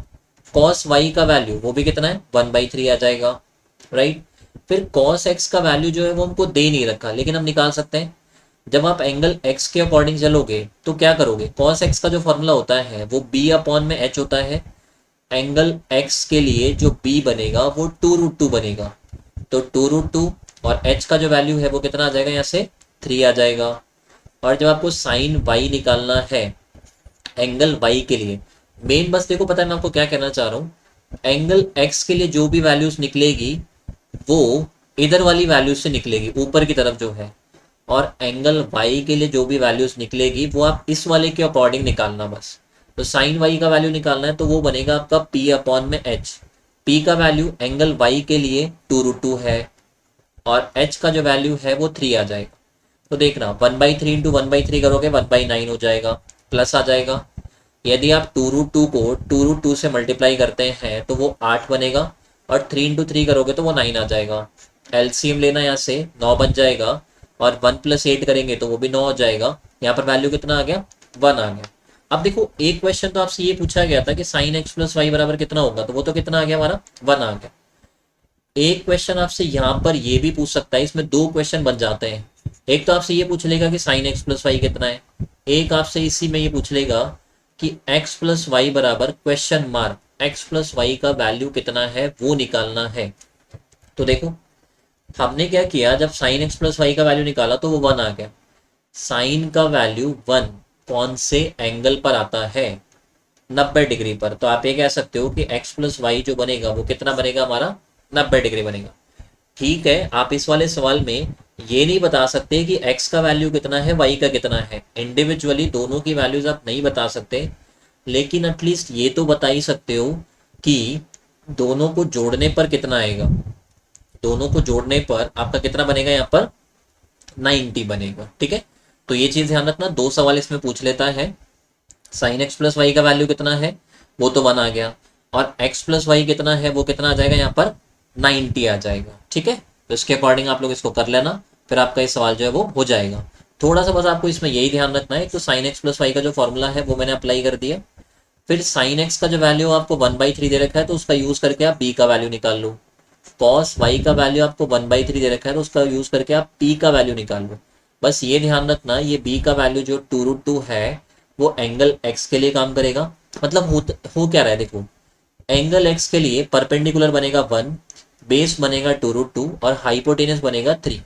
S1: कॉस वाई का वैल्यू वो भी कितना है 1/3 आ जाएगा, राइट। फिर कॉस एक्स का वैल्यू जो है वो हमको दे नहीं रखा, लेकिन हम निकाल सकते हैं। जब आप एंगल एक्स के अकॉर्डिंग चलोगे तो क्या करोगे, कॉस एक्स का जो फॉर्मूला होता है वो b/h होता है। एंगल एक्स के लिए जो b बनेगा वो 2√2 बनेगा, तो 2√2 और h का जो वैल्यू है वो कितना आ जाएगा, यहाँ से 3 आ जाएगा। और जब आपको साइन वाई निकालना है एंगल वाई के लिए, मेन बस देखो पता है मैं आपको क्या कहना चाह रहा हूँ, एंगल एक्स के लिए जो भी वैल्यूज निकलेगी वो इधर वाली वैल्यूज से निकलेगी ऊपर की तरफ जो है, और एंगल वाई के लिए जो भी वैल्यूज निकलेगी वो आप इस वाले के अकॉर्डिंग निकालना बस। तो साइन वाई का वैल्यू निकालना है तो वो बनेगा आपका p/h। p का वैल्यू एंगल वाई के लिए 2√2 है और h का जो वैल्यू है वो 3 आ जाएगा। तो देखना 1/3 इंटू 1/3 करोगे 1/9 हो जाएगा, प्लस आ जाएगा। यदि आप 2√2 को 2√2 से मल्टीप्लाई करते हैं तो वो 8 बनेगा, और 3 इंटू 3 करोगे तो वो 9 आ जाएगा। एलसीएम लेना यहाँ से 9 बन जाएगा, और 1 + 8 करेंगे तो वो भी 9 हो जाएगा। यहाँ पर वैल्यू कितना आ गया 1 आ गया। अब देखो एक क्वेश्चन तो आपसे ये पूछा गया था कि साइन एक्स प्लस वाई बराबर कितना होगा, तो वो तो कितना आ गया हमारा 1 आ गया। एक क्वेश्चन आपसे यहाँ पर ये भी पूछ सकता है, इसमें दो क्वेश्चन बन जाते हैं। एक तो आपसे ये पूछ लेगा कि साइन एक्स प्लस वाई कितना है, एक आपसे इसी में ये पूछ लेगा कि एक्स प्लस वाई बराबर question mark X plus Y का वैल्यू कितना है वो निकालना है। तो देखो हमने क्या किया, जब साइन एक्स प्लस वाई का वैल्यू निकाला तो वो 1 आ गया। साइन का वैल्यू 1 कौन से एंगल पर आता है, 90 डिग्री पर। तो आप ये कह सकते हो कि एक्स प्लस वाई जो बनेगा वो कितना बनेगा हमारा 90 डिग्री बनेगा। ठीक है, आप इस वाले सवाल में ये नहीं बता सकते कि x का वैल्यू कितना है y का कितना है, इंडिविजुअली दोनों की वैल्यूज आप नहीं बता सकते, लेकिन एटलीस्ट ये तो बता ही सकते हो कि दोनों को जोड़ने पर कितना आएगा। दोनों को जोड़ने पर आपका कितना बनेगा, यहाँ पर 90 बनेगा। ठीक है, तो ये चीज ध्यान रखना, दो सवाल इसमें पूछ लेता है। साइन एक्स प्लस वाई का वैल्यू कितना है वो तो 1 आ गया, और x प्लस वाई कितना है वो कितना आ जाएगा, यहाँ पर 90 आ जाएगा। ठीक है, तो इसके अकॉर्डिंग आप लोग इसको कर लेना, फिर आपका ये सवाल जो है वो हो जाएगा। थोड़ा सा बस आपको इसमें यही ध्यान रखना है, तो साइन एक्स प्लस वाई का जो फॉर्मूला है वो मैंने अप्लाई कर दिया। फिर साइन एक्स का जो वैल्यू आपको 1/3 दे रखा है तो उसका यूज करके आप b का वैल्यू निकाल लो। कॉस वाई का वैल्यू आपको 1/3 दे रखा है तो उसका यूज करके आप p का वैल्यू निकाल लो। बस ये ध्यान रखना, ये b का वैल्यू जो 2√2 है वो एंगल x के लिए काम करेगा। मतलब हो क्या रहा है देखो, एंगल x के लिए परपेंडिकुलर बनेगा 1, बेस बनेगा 2√2 और हाइपोटेनस बनेगा 3।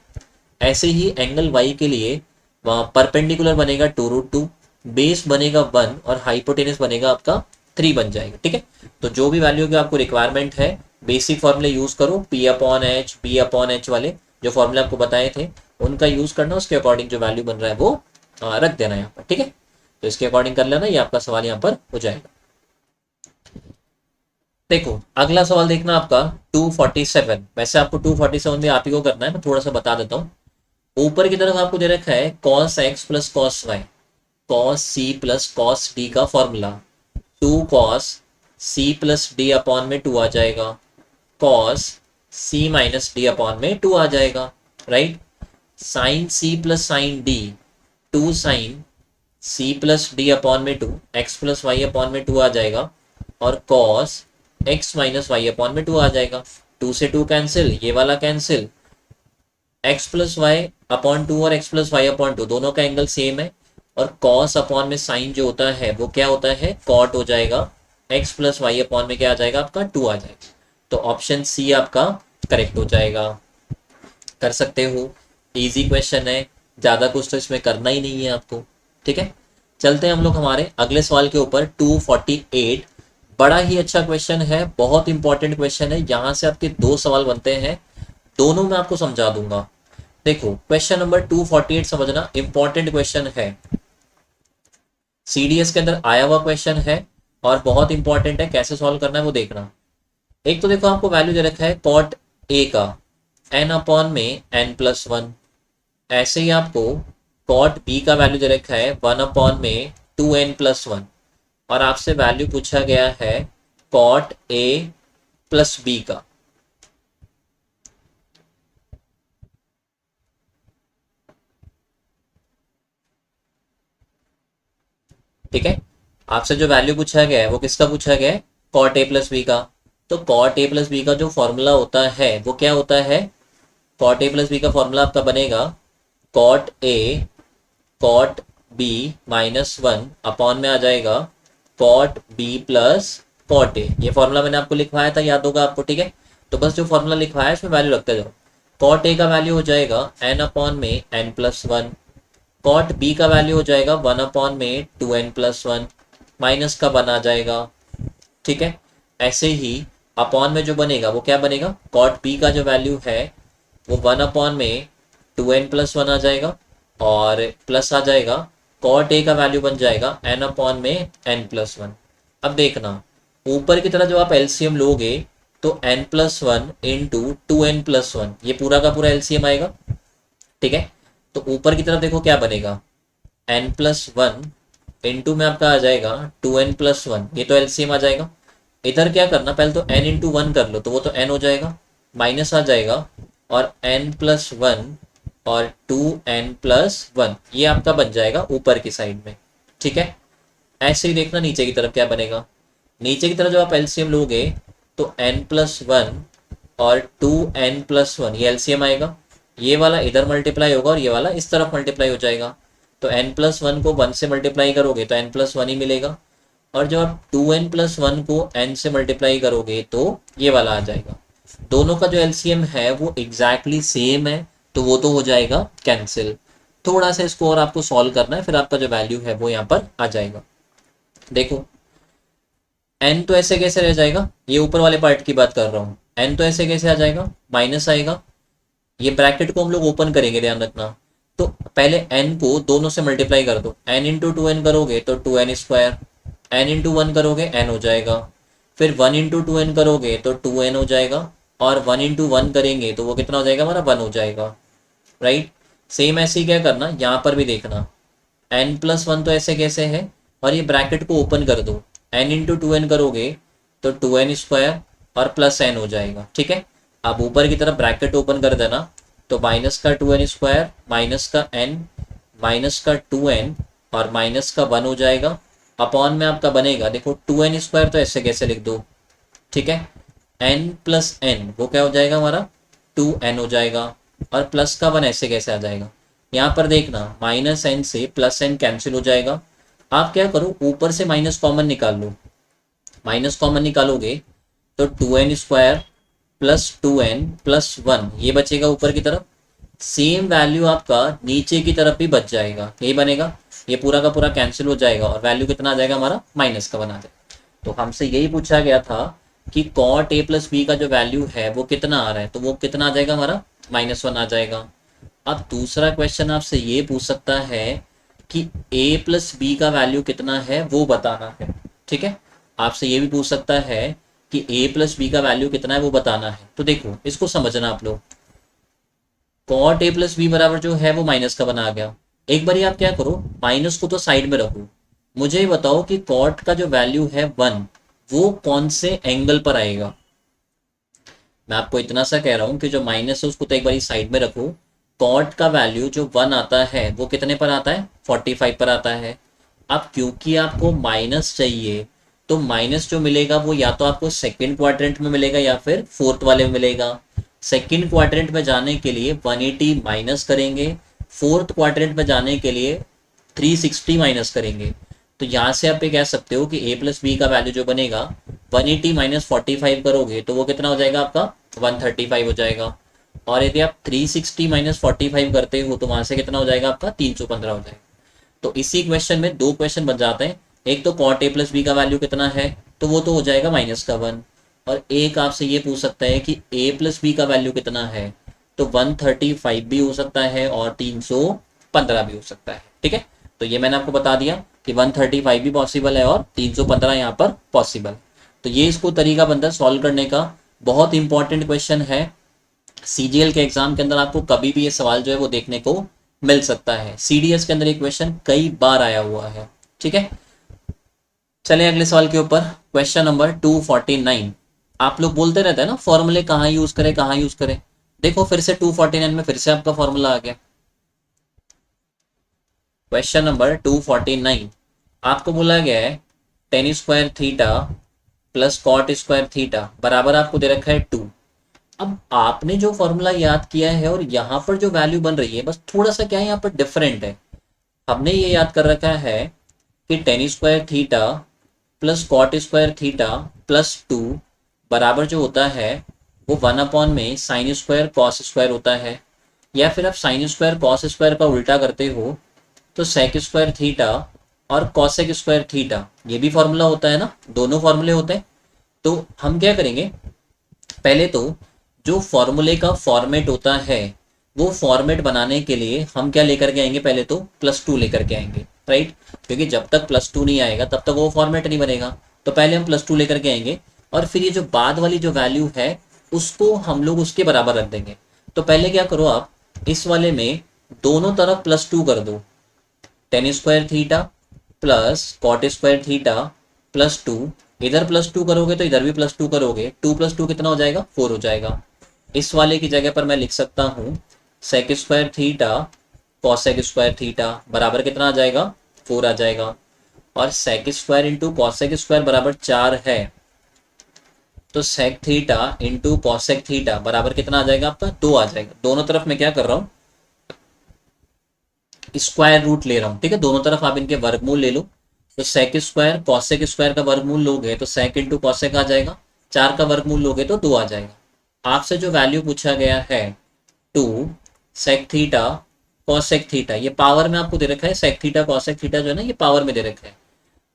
S1: ऐसे ही एंगल y के लिए परपेंडिकुलर बनेगा 2√2, बेस बनेगा 1 और हाइपोटेनस बनेगा आपका 3 बन जाएगा। ठीक है, तो जो भी वैल्यू की आपको रिक्वायरमेंट है बेसिक फॉर्मूले यूज करो, P/H B/H वाले जो फॉर्मूले आपको बताए थे उनका यूज करना, उसके अकॉर्डिंग जो वैल्यू बन रहा है वो रख देना यहाँ पर। ठीक है, तो इसके अकॉर्डिंग कर लेना, ये आपका सवाल यहाँ पर हो जाएगा। देखो अगला सवाल देखना आपका 247। वैसे आपको 247 भी आप ही को करना है, मैं थोड़ा सा बता देता हूँ। ऊपर की तरफ आपको दे रखा है cos x plus cos Y, cos C plus cos D का formula. 2 cos c plus D upon में 2 आ जाएगा, cos c minus D upon में 2 आ जाएगा, right. Sine c plus sine D, 2 sine c plus D upon में 2, x plus Y upon में 2 आ जाएगा, और cos x minus Y upon में 2 आ जाएगा। 2 से 2 कैंसिल, ये वाला cancel, x plus Y upon 2 और x प्लस वाई अपॉन 2 दोनों का एंगल सेम है, और cos अपॉन में साइन जो होता है वो क्या होता है, cot हो जाएगा। x प्लस वाई अपॉन में क्या आ जाएगा आपका 2 आ जाएगा, तो ऑप्शन सी आपका करेक्ट हो जाएगा। कर सकते हो, इजी क्वेश्चन है, ज़्यादा कुछ तो इसमें करना ही नहीं है आपको। ठीक है, चलते हैं हम लोग हमारे अगले सवाल के ऊपर। 248 बड़ा ही अच्छा क्वेश्चन है, बहुत इंपॉर्टेंट क्वेश्चन है। यहाँ से आपके 2 सवाल बनते हैं, दोनों में आपको समझा दूंगा। देखो क्वेश्चन नंबर 248 समझना, इंपॉर्टेंट क्वेश्चन है, सीडीएस के अंदर आया हुआ क्वेश्चन है और बहुत इंपॉर्टेंट है। कैसे सॉल्व करना है वो देखना। एक तो देखो आपको वैल्यू दे रखा है कॉट ए का n अपॉन में n+1। ऐसे ही आपको कॉट बी का वैल्यू दे रखा है 1 अपॉन में 2n+1, और आपसे वैल्यू पूछा गया है कॉट ए प्लस बी का। ठीक है, आपसे जो वैल्यू पूछा गया है वो किसका पूछा गया है, कॉट ए प्लस बी का। तो कॉट ए प्लस बी का जो फॉर्मूला होता है वो क्या होता है, कॉट ए प्लस बी का फॉर्मूला आपका बनेगा cot A cot B -1 upon में आ जाएगा cot B plus cot A. ये फॉर्मूला मैंने आपको लिखवाया था, याद होगा आपको। ठीक है, तो बस जो फॉर्मूला लिखवाया है इसमें वैल्यू रखते जाओ। कॉट ए का वैल्यू हो जाएगा n अपॉन में n+1, कॉट बी का वैल्यू हो जाएगा 1 अपॉन में 2n+1, माइनस का 1 आ जाएगा। ठीक है, ऐसे ही अपॉन में जो बनेगा वो क्या बनेगा, कॉट बी का जो वैल्यू है वो 1 अपॉन में 2n+1 आ जाएगा, और प्लस आ जाएगा कॉट ए का वैल्यू बन जाएगा n अपॉन में n+1। अब देखना ऊपर की तरह जब आप एलसीएम लोगे तो n+1 इंटू 2n+1, ये पूरा का पूरा एलसीएम आएगा। ठीक है, तो ऊपर की तरफ देखो क्या बनेगा, n+1 इंटू में आपका आ जाएगा 2n+1, ये तो एलसीएम आ जाएगा। इधर क्या करना, पहले तो n इंटू 1 कर लो तो वो तो n हो जाएगा, माइनस आ जाएगा, और n+1 और 2n+1 ये आपका बन जाएगा ऊपर की साइड में। ठीक है, ऐसे ही देखना नीचे की तरफ क्या बनेगा। नीचे की तरफ जब आप एलसीएम लोगे तो n+1 और 2n+1 ये एलसीएम आएगा, ये वाला इधर मल्टीप्लाई होगा और ये वाला इस तरफ मल्टीप्लाई हो जाएगा। तो n+1 को 1 से मल्टीप्लाई करोगे तो n+1 ही मिलेगा, और जब आप 2n+1 को n से मल्टीप्लाई करोगे तो ये वाला आ जाएगा। दोनों का जो एलसीएम है वो एग्जैक्टली सेम है, तो वो तो हो जाएगा कैंसिल। थोड़ा सा इसको और आपको सॉल्व करना है, फिर आपका जो वैल्यू है वो यहाँ पर आ जाएगा। देखो n तो ऐसे कैसे रह जाएगा, ये ऊपर वाले पार्ट की बात कर रहा हूँ, n तो ऐसे कैसे आ जाएगा, माइनस आएगा। ये ब्रैकेट को हम लोग ओपन करेंगे, ध्यान रखना। तो पहले n को दोनों से मल्टीप्लाई कर दो, n इंटू 2n करोगे तो 2n², n इंटू 1 करोगे n हो जाएगा, फिर 1 इंटू 2n करोगे तो 2n हो जाएगा, और 1 इंटू 1 करेंगे तो वो कितना हो जाएगा हमारा, 1 हो जाएगा, राइट। सेम ऐसे ही क्या करना, यहाँ पर भी देखना n+1 तो ऐसे कैसे है, और ये ब्रैकेट को ओपन कर दो, n इंटू 2n करोगे तो 2n² और प्लस n हो जाएगा। ठीक है, अब ऊपर की तरफ ब्रैकेट ओपन कर देना, तो माइनस का 2n² माइनस का n माइनस का 2n और माइनस का 1 हो जाएगा। अपॉन में आपका बनेगा, देखो 2n² तो ऐसे कैसे लिख दो। ठीक है, n प्लस n वो क्या हो जाएगा हमारा 2n हो जाएगा, और प्लस का 1 ऐसे कैसे आ जाएगा, यहाँ पर देखना -n से +n कैंसिल हो जाएगा। आप क्या करो, ऊपर से माइनस कॉमन निकाल लो। माइनस कॉमन निकालोगे तो 2n² प्लस 2n प्लस 1 ये बचेगा ऊपर की तरफ। सेम वैल्यू आपका नीचे की तरफ भी बच जाएगा, यही बनेगा। ये पूरा का पूरा कैंसिल हो जाएगा और वैल्यू कितना आ जाएगा हमारा, माइनस का बना जाएगा। तो हमसे यही पूछा गया था कि कॉट a प्लस बी का जो वैल्यू है वो कितना आ रहा है, तो वो कितना आ जाएगा हमारा, -1 आ जाएगा। अब दूसरा क्वेश्चन आपसे ये पूछ सकता है कि a प्लस बी का वैल्यू कितना है वो बताना है। ठीक है, आपसे ये भी पूछ सकता है कि a प्लस बी का वैल्यू कितना है वो बताना है। तो देखो इसको समझना आप लोग, कॉट a प्लस बी बराबर जो है वो माइनस का बना आ गया। एक बार आप क्या करो, माइनस को तो साइड में रखो, मुझे ये बताओ कि कॉट का जो वैल्यू है 1 वो कौन से एंगल पर आएगा। मैं आपको इतना सा कह रहा हूं कि जो माइनस है उसको तो एक बार साइड में रखो। कॉट का वैल्यू जो 1 आता है वो कितने पर आता है, 45 पर आता है। अब क्योंकि आपको माइनस चाहिए, तो माइनस जो मिलेगा वो या तो आपको सेकंड क्वाड्रेंट में मिलेगा या फिर फोर्थ वाले में मिलेगा। सेकंड क्वाड्रेंट में जाने के लिए 180 माइनस करेंगे, फोर्थ क्वाड्रेंट में जाने के लिए 360 माइनस करेंगे। तो यहाँ से आप ये कह सकते हो कि a प्लस बी का वैल्यू जो बनेगा 180 माइनस 45 करोगे तो वो कितना हो जाएगा आपका, 135 हो जाएगा। और यदि आप 360 माइनस 45 करते हो तो वहां से कितना हो जाएगा आपका, 315 हो जाएगा। तो इसी क्वेश्चन में दो क्वेश्चन बन जाते हैं। एक तो कॉट a प्लस बी का वैल्यू कितना है, तो वो तो हो जाएगा -1। और एक आपसे ये पूछ सकता है कि a प्लस बी का वैल्यू कितना है, तो 135 भी हो सकता है और 315 भी हो सकता है। ठीक है, तो ये मैंने आपको बता दिया कि 135 भी पॉसिबल है और 315 यहाँ पर पॉसिबल। तो ये इसको तरीका बनता है सॉल्व करने का। बहुत इंपॉर्टेंट क्वेश्चन है, सीजीएल के एग्जाम के अंदर आपको कभी भी ये सवाल जो है वो देखने को मिल सकता है। सीडीएस के अंदर ये क्वेश्चन कई बार आया हुआ है। ठीक है, चलिए अगले सवाल के ऊपर, क्वेश्चन नंबर 249। आप लोग बोलते रहते हैं ना फॉर्मूले कहाँ यूज करें कहाँ यूज करें। देखो फिर से 249 में फिर से आपका फॉर्मूला आ गया। क्वेश्चन नंबर 249, आपको बोला गया है tan² theta plus cot² theta बराबर आपको दे रखा है 2। अब आपने जो फॉर्मूला याद किया है और यहाँ पर जो वैल्यू बन रही है बस थोड़ा सा क्या है यहाँ पर डिफरेंट है। हमने ये याद कर रखा है कि tan² theta plus cot² theta plus 2 बराबर जो होता है वो 1 में sin² cos² होता है। या फिर आप sin² cos² का उल्टा करते हो तो sec² थीटा और cosec² थीटा, ये भी फॉर्मूला होता है ना, दोनों फॉर्मूले होते हैं। तो हम क्या करेंगे, पहले तो जो फॉर्मूले का फॉर्मेट होता है वो फॉर्मेट बनाने के लिए हम क्या लेकर के आएंगे, पहले तो +2 लेकर के आएंगे, राइट। क्योंकि जब तक +2 नहीं आएगा तब तक वो फॉर्मेट नहीं बनेगा। तो पहले हम +2 लेकर के आएंगे और फिर ये जो बाद वाली जो वैल्यू है उसको हम लोग उसके बराबर रख देंगे। तो पहले क्या करो, आप इस वाले में दोनों तरफ +2 कर दो, tan² theta plus cot² theta plus 2। इधर +2 करोगे तो इधर भी +2 करोगे, 2 + 2 कितना हो जाएगा, 4 हो जाएगा। इस वाले की जगह पर मैं लिख सकता हूँ sec² थीटा cosec² थीटा बराबर कितना आ जाएगा, 4 आ जाएगा। और sec² इंटू cosec² बराबर 4 है, तो sec theta into cosec theta बराबर कितना आ जाएगा आपका, 2 आ जाएगा। दोनों तरफ मैं क्या कर रहा हूँ, स्क्वायर रूट ले रहा हूँ। ठीक है, दोनों तरफ आप इनके वर्गमूल ले लो। तो sec² cosec² का वर्गमूल लोगे तो sec इंटू cosec आ जाएगा, 4 का वर्गमूल लोगे तो 2 आ जाएगा। आपसे जो वैल्यू पूछा गया है 2 sec थीटा cosec थीटा, ये पावर में आपको दे रखा है, sec थीटा cosec थीटा जो है ना ये पावर में दे रखा है,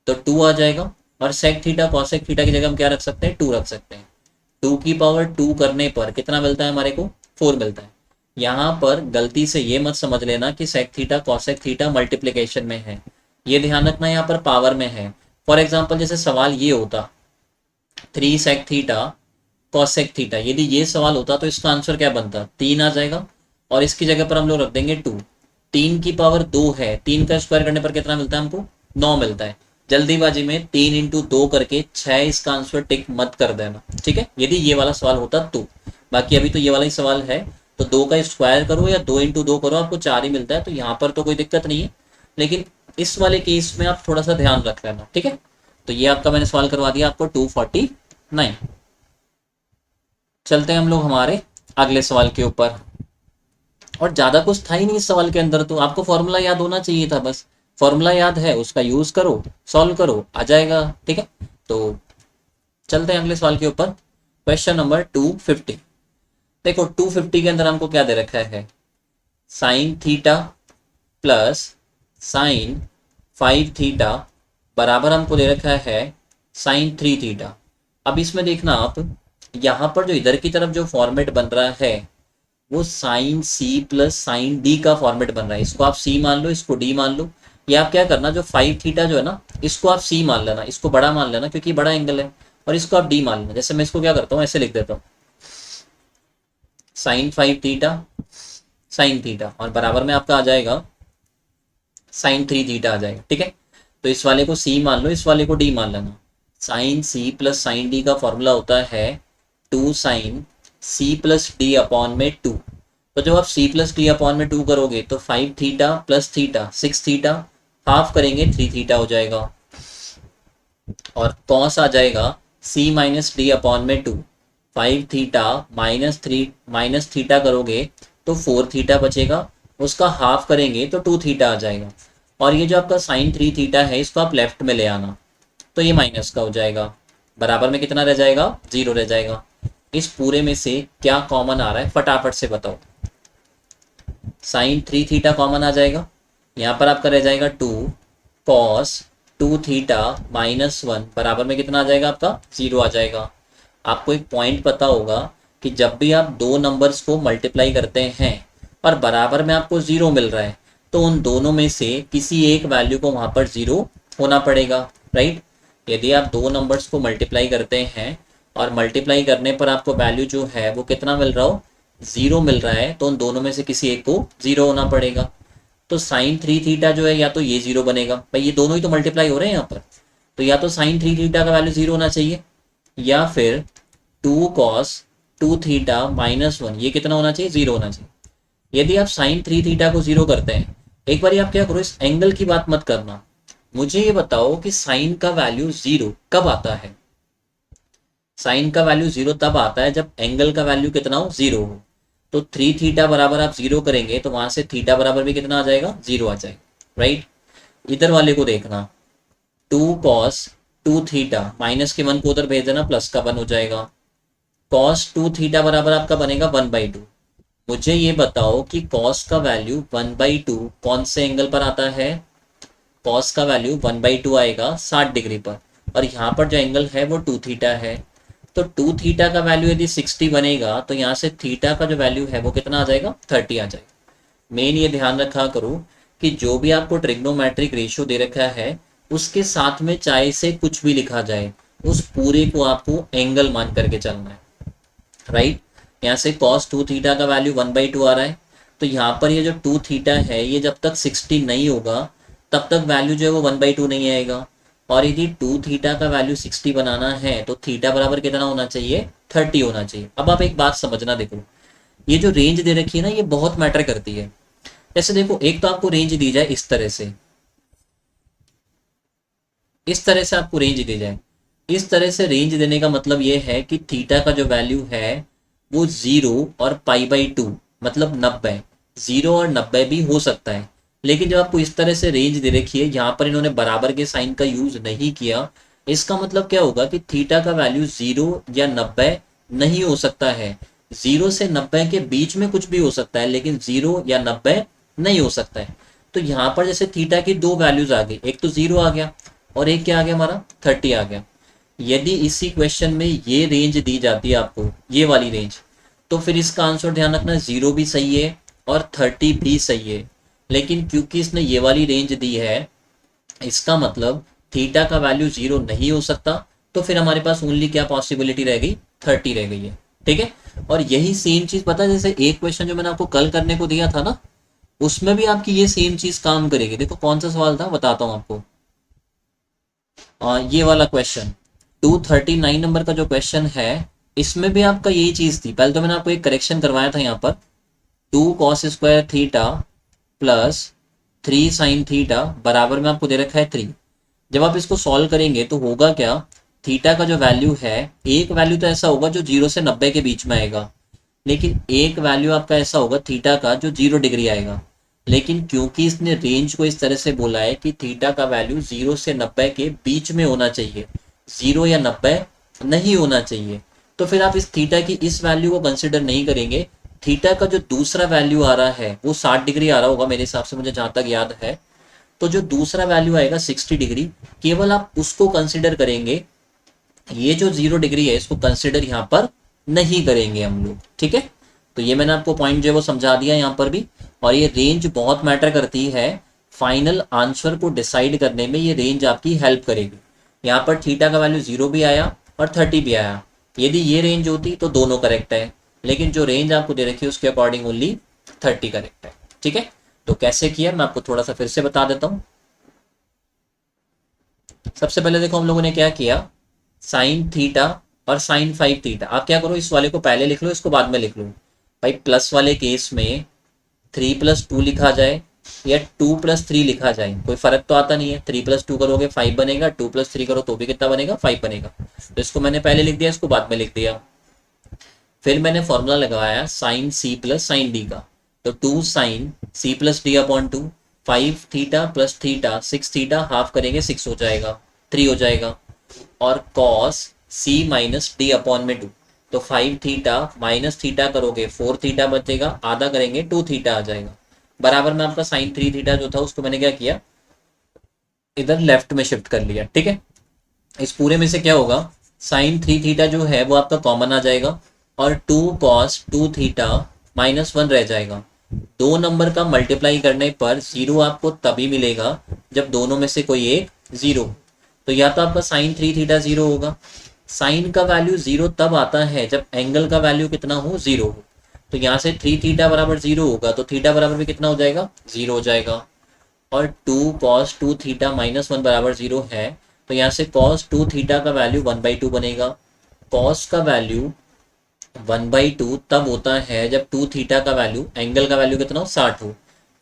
S1: तो 2 आ जाएगा। और sec थीटा cosec थीटा की जगह हम क्या रख सकते हैं, 2 रख सकते हैं। 2 की पावर 2 करने पर कितना मिलता है हमारे को, 4 मिलता है। यहाँ पर गलती से ये मत समझ लेना कि sec theta cosec theta multiplication में है, ये ध्यान रखना यहाँ पर पावर में है। फॉर एग्जाम्पल जैसे सवाल ये होता 3 sec थीटा cosec थीटा, यदि ये सवाल होता तो इसका आंसर क्या बनता, 3 आ जाएगा। और इसकी जगह पर हम लोग रख देंगे 2। 3 की पावर 2 है, 3 का स्क्वायर करने पर कितना मिलता है हमको, 9 मिलता है। जल्दीबाजी में 3 इंटू 2 करके 6 इसका आंसर टिक मत कर देना, ठीक है, यदि ये वाला सवाल होता तो। बाकी अभी तो ये वाला ही सवाल है, तो 2 का स्क्वायर करो या 2 इंटू 2 करो आपको 4 ही मिलता है, तो यहाँ पर तो कोई दिक्कत नहीं है। लेकिन इस वाले केस में आप थोड़ा सा ध्यान रख लेना, ठीक है। तो ये आपका मैंने सवाल करवा दिया आपको 249। चलते हैं हम लोग हमारे अगले सवाल के ऊपर। और ज़्यादा कुछ था ही नहीं इस सवाल के अंदर, तो आपको फॉर्मूला याद होना चाहिए था बस। फॉर्मूला याद है, उसका यूज़ करो, सॉल्व करो, आ जाएगा। ठीक है, तो चलते हैं अगले सवाल के ऊपर। Question number 250। देखो 250 के अंदर हमको क्या दे रखा है, sine theta plus sign 5 theta बराबर हमको दे रखा है साइन 3 थीटा। अब इसमें देखना आप, यहाँ पर जो इधर की तरफ जो फॉर्मेट बन रहा है वो sine C plus sine D का फॉर्मेट बन रहा है। इसको आप सी मान लो, इसको डी मान लो। ये आप क्या करना, जो 5 थीटा जो है ना, इसको आप सी मान लेना, इसको बड़ा मान लेना क्योंकि बड़ा एंगल है, और इसको आप डी मान लेना। जैसे मैं इसको क्या करता हूँ, ऐसे लिख देता हूँ, साइन 5 थीटा साइन थीटा, और बराबर में आपका आ जाएगा साइन 3 थीटा आ जाएगा। ठीक है, तो इस वाले को सी मान लो, इस वाले को डी मान लेना। Sine C plus sine D का फॉर्मूला होता है 2 sine C plus D upon में 2। तो जब आप सी प्लस डी अपॉन में 2 करोगे तो 5 theta plus theta 6 theta, half करेंगे 3 थीटा हो जाएगा, और कॉस आ जाएगा सी माइनस डी अपॉन में 2। 5 थीटा माइनस थीटा करोगे तो 4 थीटा बचेगा, उसका हाफ करेंगे तो 2 थीटा आ जाएगा। और ये जो आपका साइन 3 थीटा है इसको आप लेफ्ट में ले आना, तो ये माइनस का हो जाएगा, बराबर में कितना रह जाएगा, 0 रह जाएगा। इस पूरे में से क्या कॉमन आ रहा है फटाफट से बताओ। साइन 3 थीटा कॉमन आ जाएगा, यहाँ पर आपका रह जाएगा 2 कॉस 2 थीटा -1 बराबर में कितना आ जाएगा आपका, 0 आ जाएगा। आपको एक पॉइंट पता होगा कि जब भी आप दो नंबर्स को मल्टीप्लाई करते हैं और बराबर में आपको 0 मिल रहा है, तो उन दोनों में से किसी एक वैल्यू को वहाँ पर 0 होना पड़ेगा, राइट। यदि आप दो नंबर्स को मल्टीप्लाई करते हैं और मल्टीप्लाई करने पर आपको वैल्यू जो है वो कितना मिल रहा हो, 0 मिल रहा है, तो उन दोनों में से किसी एक को 0 होना पड़ेगा। तो साइन 3 थीटा जो है या तो ये 0 बनेगा, भाई ये दोनों ही तो मल्टीप्लाई हो रहे हैं यहाँ पर, तो या तो साइन 3 थीटा का वैल्यू 0 होना चाहिए, या फिर 2 cos 2 थीटा -1 ये कितना होना चाहिए, 0 होना चाहिए। यदि आप साइन 3 थीटा को 0 करते हैं, एक बार आप क्या करो, इस एंगल की बात मत करना, मुझे ये बताओ कि साइन का वैल्यू 0 कब आता है। साइन का वैल्यू 0 तब आता है जब एंगल का वैल्यू कितना हो, 0 हो। तो 3 थीटा बराबर आप 0 करेंगे तो वहां से थीटा बराबर भी कितना आ जाएगा, 0 आ जाएगा, राइट। इधर वाले को देखना, 2 cos 2 थीटा, माइनस के 1 को उधर भेज देना, प्लस का 1 हो जाएगा। cos 2 थीटा बराबर आपका बनेगा 1/2। मुझे ये बताओ कि cos का वैल्यू 1/2 कौन से एंगल पर आता है, cos का वैल्यू 1/2 आएगा 60 डिग्री पर, और यहाँ पर जो एंगल है वो 2 थीटा है। तो 2 थीटा का वैल्यू यदि 60 बनेगा तो यहाँ से थीटा का जो वैल्यू है वो कितना आ जाएगा, 30 आ जाएगा। मेन ये ध्यान रखा करो कि जो भी आपको ट्रिग्नोमेट्रिक रेशियो दे रखा है उसके साथ में चाहे से कुछ भी लिखा जाए, उस पूरे को आपको एंगल मान करके चलना है, राइट। यहाँ से cos 2 थीटा का वैल्यू 1/2 आ रहा है, तो यहाँ पर ये जो 2 थीटा है ये जब तक 60 नहीं होगा तब तक वैल्यू जो है वो 1/2 नहीं आएगा। और यदि 2 थीटा का वैल्यू 60 बनाना है तो थीटा बराबर कितना होना चाहिए, 30 होना चाहिए। अब आप एक बात समझना, देखो ये जो रेंज दे रखी है ना ये बहुत मैटर करती है। जैसे देखो, एक तो आपको रेंज दी जाए इस तरह से, इस तरह से आपको रेंज दी जाए, इस तरह से रेंज देने का मतलब ये है कि थीटा का जो वैल्यू है वो 0 और π/2 मतलब 90, 0 और 90 भी हो सकता है। लेकिन जब आपको इस तरह से रेंज दे रखी है, यहाँ पर इन्होंने बराबर के साइन का यूज नहीं किया, इसका मतलब क्या होगा कि थीटा का वैल्यू 0 या 90 नहीं हो सकता है। 0 से 90 के बीच में कुछ भी हो सकता है, लेकिन 0 या 90 नहीं हो सकता है। तो यहाँ पर जैसे थीटा की दो वैल्यूज आ गई, एक तो 0 आ गया और एक क्या आ गया हमारा, 30 आ गया। यदि इसी क्वेश्चन में ये रेंज दी जाती है आपको, ये वाली रेंज, तो फिर इसका आंसर ध्यान रखना 0 भी सही है और 30 भी सही है। लेकिन क्योंकि इसने ये वाली रेंज दी है, इसका मतलब थीटा का वैल्यू 0 नहीं हो सकता, तो फिर हमारे पास ओनली क्या पॉसिबिलिटी रह गई, 30 रह गई है, ठीक है। और यही सेम चीज पता है, जैसे एक क्वेश्चन जो मैंने आपको कल करने को दिया था ना, उसमें भी आपकी ये सेम चीज काम करेगी। देखो कौन सा सवाल था, बताता हूँ आपको। ये वाला क्वेश्चन 239 नंबर का जो क्वेश्चन है, इसमें भी आपका यही चीज थी। पहले तो मैंने आपको एक करेक्शन करवाया था, यहाँ पर 2 cos² theta plus 3 sin theta बराबर में आपको दे रखा है 3। जब आप इसको सॉल्व करेंगे तो होगा क्या, थीटा का जो वैल्यू है, एक वैल्यू तो ऐसा होगा जो 0 से 90 के बीच में आएगा, लेकिन एक वैल्यू आपका ऐसा होगा थीटा का जो 0 डिग्री आएगा। लेकिन क्योंकि इसने रेंज को इस तरह से बोला है कि थीटा का वैल्यू 0 से 90 के बीच में होना चाहिए, 0 या 90 नहीं होना चाहिए, तो फिर आप इस थीटा की इस वैल्यू को कंसिडर नहीं करेंगे। थीटा का जो दूसरा वैल्यू आ रहा है वो 60 डिग्री आ रहा होगा मेरे हिसाब से, मुझे जहाँ तक याद है। तो जो दूसरा वैल्यू आएगा 60 डिग्री, केवल आप उसको कंसिडर करेंगे। ये जो 0 डिग्री है इसको कंसिडर यहाँ पर नहीं करेंगे हम लोग, ठीक है। तो ये मैंने आपको पॉइंट जो है वो समझा दिया यहाँ पर भी। और ये रेंज बहुत मैटर करती है, फाइनल आंसर को डिसाइड करने में ये रेंज आपकी हेल्प करेगी। यहाँ पर थीटा का वैल्यू 0 भी आया और 30 भी आया, यदि ये रेंज होती तो दोनों करेक्ट है, लेकिन जो रेंज आपको दे रखी है उसके अकॉर्डिंग ओनली 30 करेक्ट है, ठीक है। तो कैसे किया मैं आपको थोड़ा सा फिर से बता देता हूँ। सबसे पहले देखो हम लोगों ने क्या किया, साइन थीटा और साइन 5 थीटा। आप क्या करो, इस वाले को पहले लिख लो, इसको बाद में लिख लो। भाई प्लस वाले केस में 3+2 लिखा जाए या 2+3 लिखा जाए, कोई फर्क तो आता नहीं है। 3+2 करोगे 5 बनेगा, 2+3 करो तो भी कितना बनेगा, 5 बनेगा। तो इसको मैंने पहले लिख दिया, इसको बाद में लिख दिया। फिर मैंने फॉर्मूला लगाया sine C plus sine D का, तो 2 sin C+D/2, 5 theta plus theta 6 theta, half करेंगे 6 हो जाएगा, 3 हो जाएगा। और कॉस C-D/2, तो 5 थीटा माइनस थीटा करोगे 4 थीटा बचेगा, आधा करेंगे 2 थीटा आ जाएगा। बराबर में आपका साइन 3 थीटा जो था उसको मैंने क्या किया, इधर लेफ्ट में शिफ्ट कर लिया, ठीक है। इस पूरे में से क्या होगा, साइन 3 थीटा जो है वो आपका कॉमन आ जाएगा और 2 cos 2 थीटा -1 रह जाएगा। दो नंबर का मल्टीप्लाई करने पर जीरो आपको तभी मिलेगा जब दोनों में से कोई एक जीरो। तो या तो आपका साइन 3 थीटा जीरो होगा। साइन का वैल्यू जीरो तब आता है जब एंगल का वैल्यू कितना हो, जीरो हो। तो यहाँ से 3 थीटा बराबर जीरो होगा तो थीटा बराबर भी कितना हो जाएगा, जीरो हो जाएगा। और 2 cos 2 थीटा -1 बराबर जीरो है, तो यहाँ से cos 2 थीटा का वैल्यू 1/2 बनेगा। cos का वैल्यू 1/2 तब होता है जब 2 थीटा का वैल्यू, एंगल का वैल्यू कितना हो, 60 हो।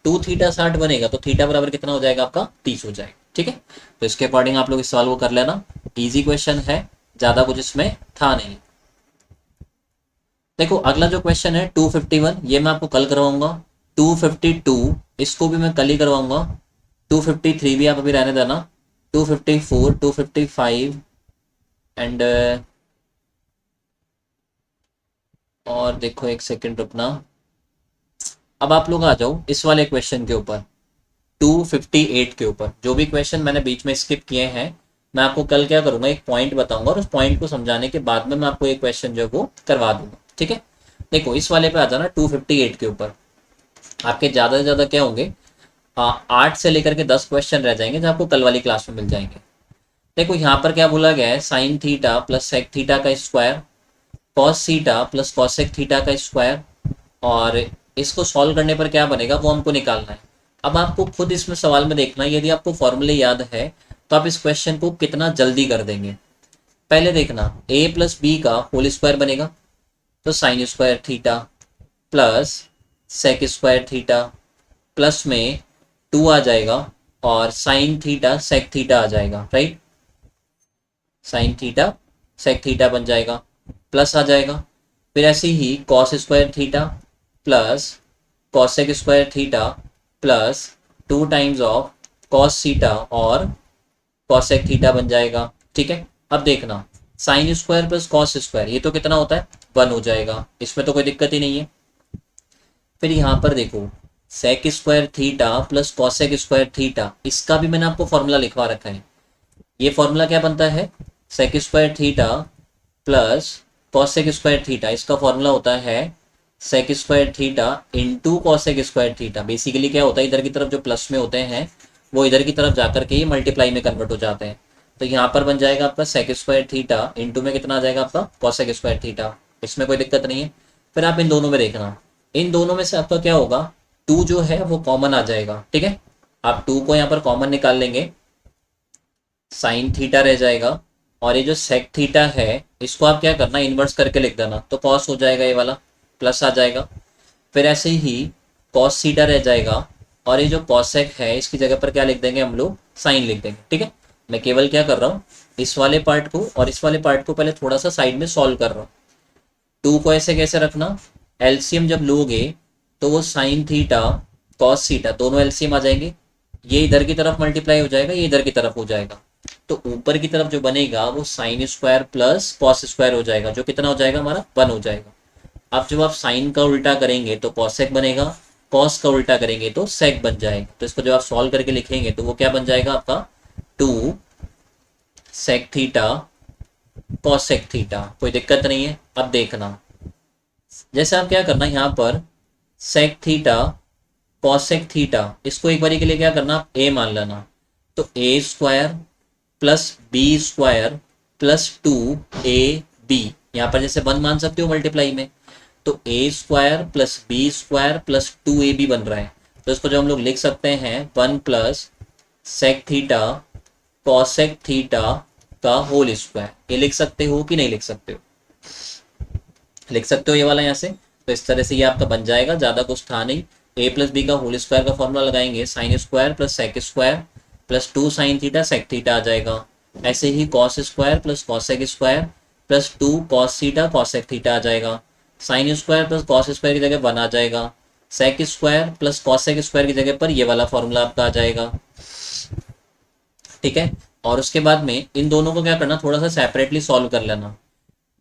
S1: 2 थीटा 60 बनेगा तो थीटा बराबर कितना हो जाएगा आपका, 30 हो जाएगा, ठीक है। तो इसके अकॉर्डिंग आप लोग इस सवाल को कर लेना, इजी क्वेश्चन है, ज़्यादा कुछ इसमें था नहीं। देखो अगला जो क्वेश्चन है 251, ये मैं आपको कल करवाऊंगा। 252 इसको भी मैं कल ही करवाऊंगा। 253 भी आप अभी रहने देना। 254, 255 एंड और देखो एक सेकंड रुकना। अब आप लोग आ जाओ इस वाले क्वेश्चन के ऊपर, 258 के ऊपर। जो भी क्वेश्चन मैंने बीच में स्किप किए हैं मैं आपको कल क्या करूंगा, एक पॉइंट बताऊंगा और उस पॉइंट को समझाने के बाद में मैं आपको एक क्वेश्चन जो है वो करवा दूंगा, ठीक है। देखो इस वाले पे आ जाना 258 के ऊपर। आपके ज़्यादा से ज़्यादा क्या होंगे, 8 से लेकर के 10 क्वेश्चन रह जाएंगे जो आपको कल वाली क्लास में मिल जाएंगे। देखो यहाँ पर क्या बोला गया है, sine theta plus sec theta का square, cos theta plus cosec theta का स्क्वायर। और इसको सॉल्व करने पर क्या बनेगा वो हमको निकालना है। अब आपको खुद इसमें सवाल में देखना है, यदि आपको फॉर्मूले याद है तो आप इस क्वेश्चन को कितना जल्दी कर देंगे। पहले देखना a प्लस बी का होल स्क्वायर बनेगा, तो sine square theta plus sec square theta, plus में 2 आ जाएगा और साइन थीटा सेक थीटा आ जाएगा, right. Sine theta sec theta बन जाएगा, प्लस आ जाएगा। फिर ऐसे ही cos square theta plus cosec square theta plus 2 times of cos theta और कॉसेक थीटा बन जाएगा, ठीक है। अब देखना sine square plus cos square, ये तो कितना होता है, 1 हो जाएगा, इसमें तो कोई दिक्कत ही नहीं है। फिर यहाँ पर देखो sec square theta plus cosec square theta, इसका भी मैंने आपको फॉर्मूला लिखवा रखा है। ये फॉर्मूला क्या बनता है, sec square theta plus cosec square theta, इसका फॉर्मूला होता है sec square theta into cosec square theta. Basically क्या होता है, इधर की तरफ जो प्लस में होते हैं वो इधर की तरफ जाकर के ये मल्टीप्लाई में कन्वर्ट हो जाते हैं। तो यहाँ पर बन जाएगा आपका सेक स्क्वायर थीटा इंटू में कितना आ जाएगा आपका कॉसेक स्क्वायर थीटा, इसमें कोई दिक्कत नहीं है। फिर आप इन दोनों में देखना, इन दोनों में से आपका क्या होगा, 2 जो है वो कॉमन आ जाएगा, ठीक है। आप 2 को यहाँ पर कॉमन निकाल लेंगे, साइन थीटा रह जाएगा और ये जो सेक थीटा है इसको आप क्या करना, इन्वर्स करके लिख देना, तो कॉस हो जाएगा, ये वाला प्लस आ जाएगा। फिर ऐसे ही कॉस थीटा रह जाएगा और ये जो कॉसेक है इसकी जगह पर क्या लिख देंगे हम लोग, साइन लिख देंगे, ठीक है। मैं केवल क्या कर रहा हूँ, इस वाले पार्ट को और इस वाले पार्ट को पहले थोड़ा सा साइड में सॉल्व कर रहा हूँ। 2 को ऐसे कैसे रखना, एलसीएम जब लोगे तो वो साइन थीटा कॉस थीटा दोनों एलसीएम आ जाएंगे, ये इधर की तरफ मल्टीप्लाई हो जाएगा, ये इधर की तरफ हो जाएगा, तो ऊपर की तरफ जो बनेगा वो sign square plus cos square हो जाएगा, जो कितना हो जाएगा हमारा 1 हो जाएगा। अब जब आप साइन का उल्टा करेंगे तो कॉसेक बनेगा, कॉस का उल्टा करेंगे तो सेक बन जाएगा। तो इसको जब आप सॉल्व करके लिखेंगे तो वो क्या बन जाएगा आपका 2 सेक थीटा कॉसेक थीटा। कोई दिक्कत नहीं है। अब देखना, जैसे आप क्या करना यहाँ पर सेक थीटा कॉसेक थीटा, इसको एक बारी के लिए क्या करना आप ए मान लेना, तो A square plus B square plus 2ab, यहाँ पर जैसे 1 मान सकते हो मल्टीप्लाई में, तो A square plus B square plus 2ab बन रहा है। तो इसको जो हम लोग लिख सकते हैं 1 plus sec theta cosec theta का होल स्क्वायर। ये लिख सकते हो कि नहीं लिख सकते हो? लिख सकते हो ये वाला यहाँ से। तो इस तरह से ये आपका बन जाएगा, ज़्यादा कुछ था नहीं। ए प्लस बी का होल स्क्वायर का फॉर्मूला लगाएंगे, sine square plus sec square plus 2 sine theta sec theta आ जाएगा। ऐसे ही cos square plus cosec square plus 2 cos theta cosec theta आ जाएगा। Sine square plus cos square की जगह 1 आ जाएगा। Sec square plus cosec square की जगह पर ये वाला फॉर्मूला आपका आ जाएगा। ठीक है। और उसके बाद में इन दोनों को क्या करना, थोड़ा सा सेपरेटली सॉल्व कर लेना।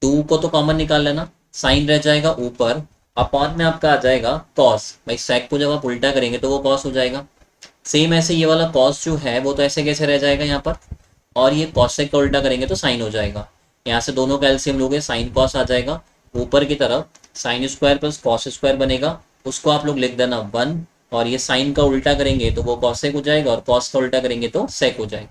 S1: 2 को तो कॉमन निकाल लेना, साइन रह जाएगा ऊपर, अपॉन में आपका आ जाएगा कॉस। भाई सेक को जब आप उल्टा करेंगे तो वो कॉस हो जाएगा। सेम ऐसे ये वाला कॉस जो है वो तो ऐसे कैसे रह जाएगा यहाँ पर, और ये कॉसेक का उल्टा करेंगे तो साइन हो जाएगा। यहाँ से दोनों का एलसीएम लोगे, साइन कॉस आ जाएगा। ऊपर की तरफ sign square plus cos square बनेगा, उसको आप लोग लिख देना 1, और ये साइन का उल्टा करेंगे तो वो कॉसेक हो जाएगा, और कॉस का उल्टा करेंगे तो सेक हो जाएगा।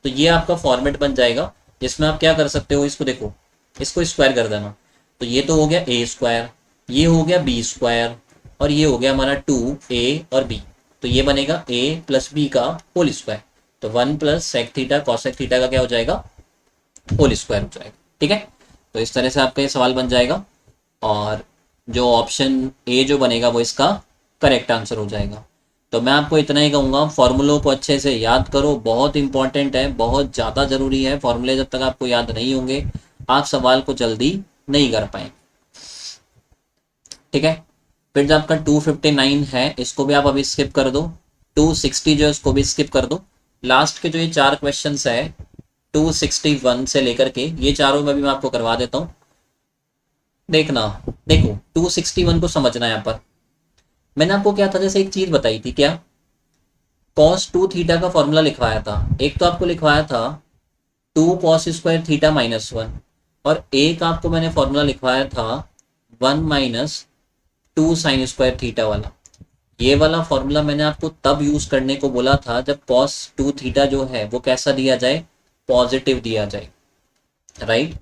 S1: तो ये आपका फॉर्मेट बन जाएगा, जिसमें आप क्या कर सकते हो, इसको देखो, इसको स्क्वायर कर देना। तो ये तो हो गया ए स्क्वायर, ये हो गया बी स्क्वायर, और ये हो गया हमारा 2a और b। तो ये बनेगा a प्लस बी का होल स्क्वायर। तो 1 plus sec theta cosec theta का क्या हो जाएगा, होल स्क्वायर हो जाएगा। ठीक है। तो इस तरह से आपका ये सवाल बन जाएगा, और जो ऑप्शन ए जो बनेगा वो इसका करेक्ट आंसर हो जाएगा। तो मैं आपको इतना ही कहूँगा, फॉर्मूलों को अच्छे से याद करो, बहुत इंपॉर्टेंट है, बहुत ज़्यादा ज़रूरी है। फॉर्मूले जब तक आपको याद नहीं होंगे आप सवाल को जल्दी नहीं कर पाए। ठीक है। फिर जो आपका 259 है इसको भी आप अभी स्किप कर दो, 260 जो है उसको भी स्किप कर दो। लास्ट के जो ये 4 क्वेश्चन है 261 से लेकर के, ये चारों में भी मैं आपको करवा देता हूँ। देखना, देखो 261 को समझना। यहाँ पर मैंने आपको क्या था, जैसे एक चीज बताई थी, क्या cos 2 थीटा का फॉर्मूला लिखवाया था। एक तो आपको लिखवाया था 2 cos स्क्वायर थीटा -1, और एक आपको मैंने फॉर्मूला लिखवाया था 1 माइनस 2 साइन स्क्वायर थीटा वाला। ये वाला फॉर्मूला मैंने आपको तब यूज करने को बोला था जब cos 2 थीटा जो है वो कैसा दिया जाए, पॉजिटिव दिया जाए। राइट।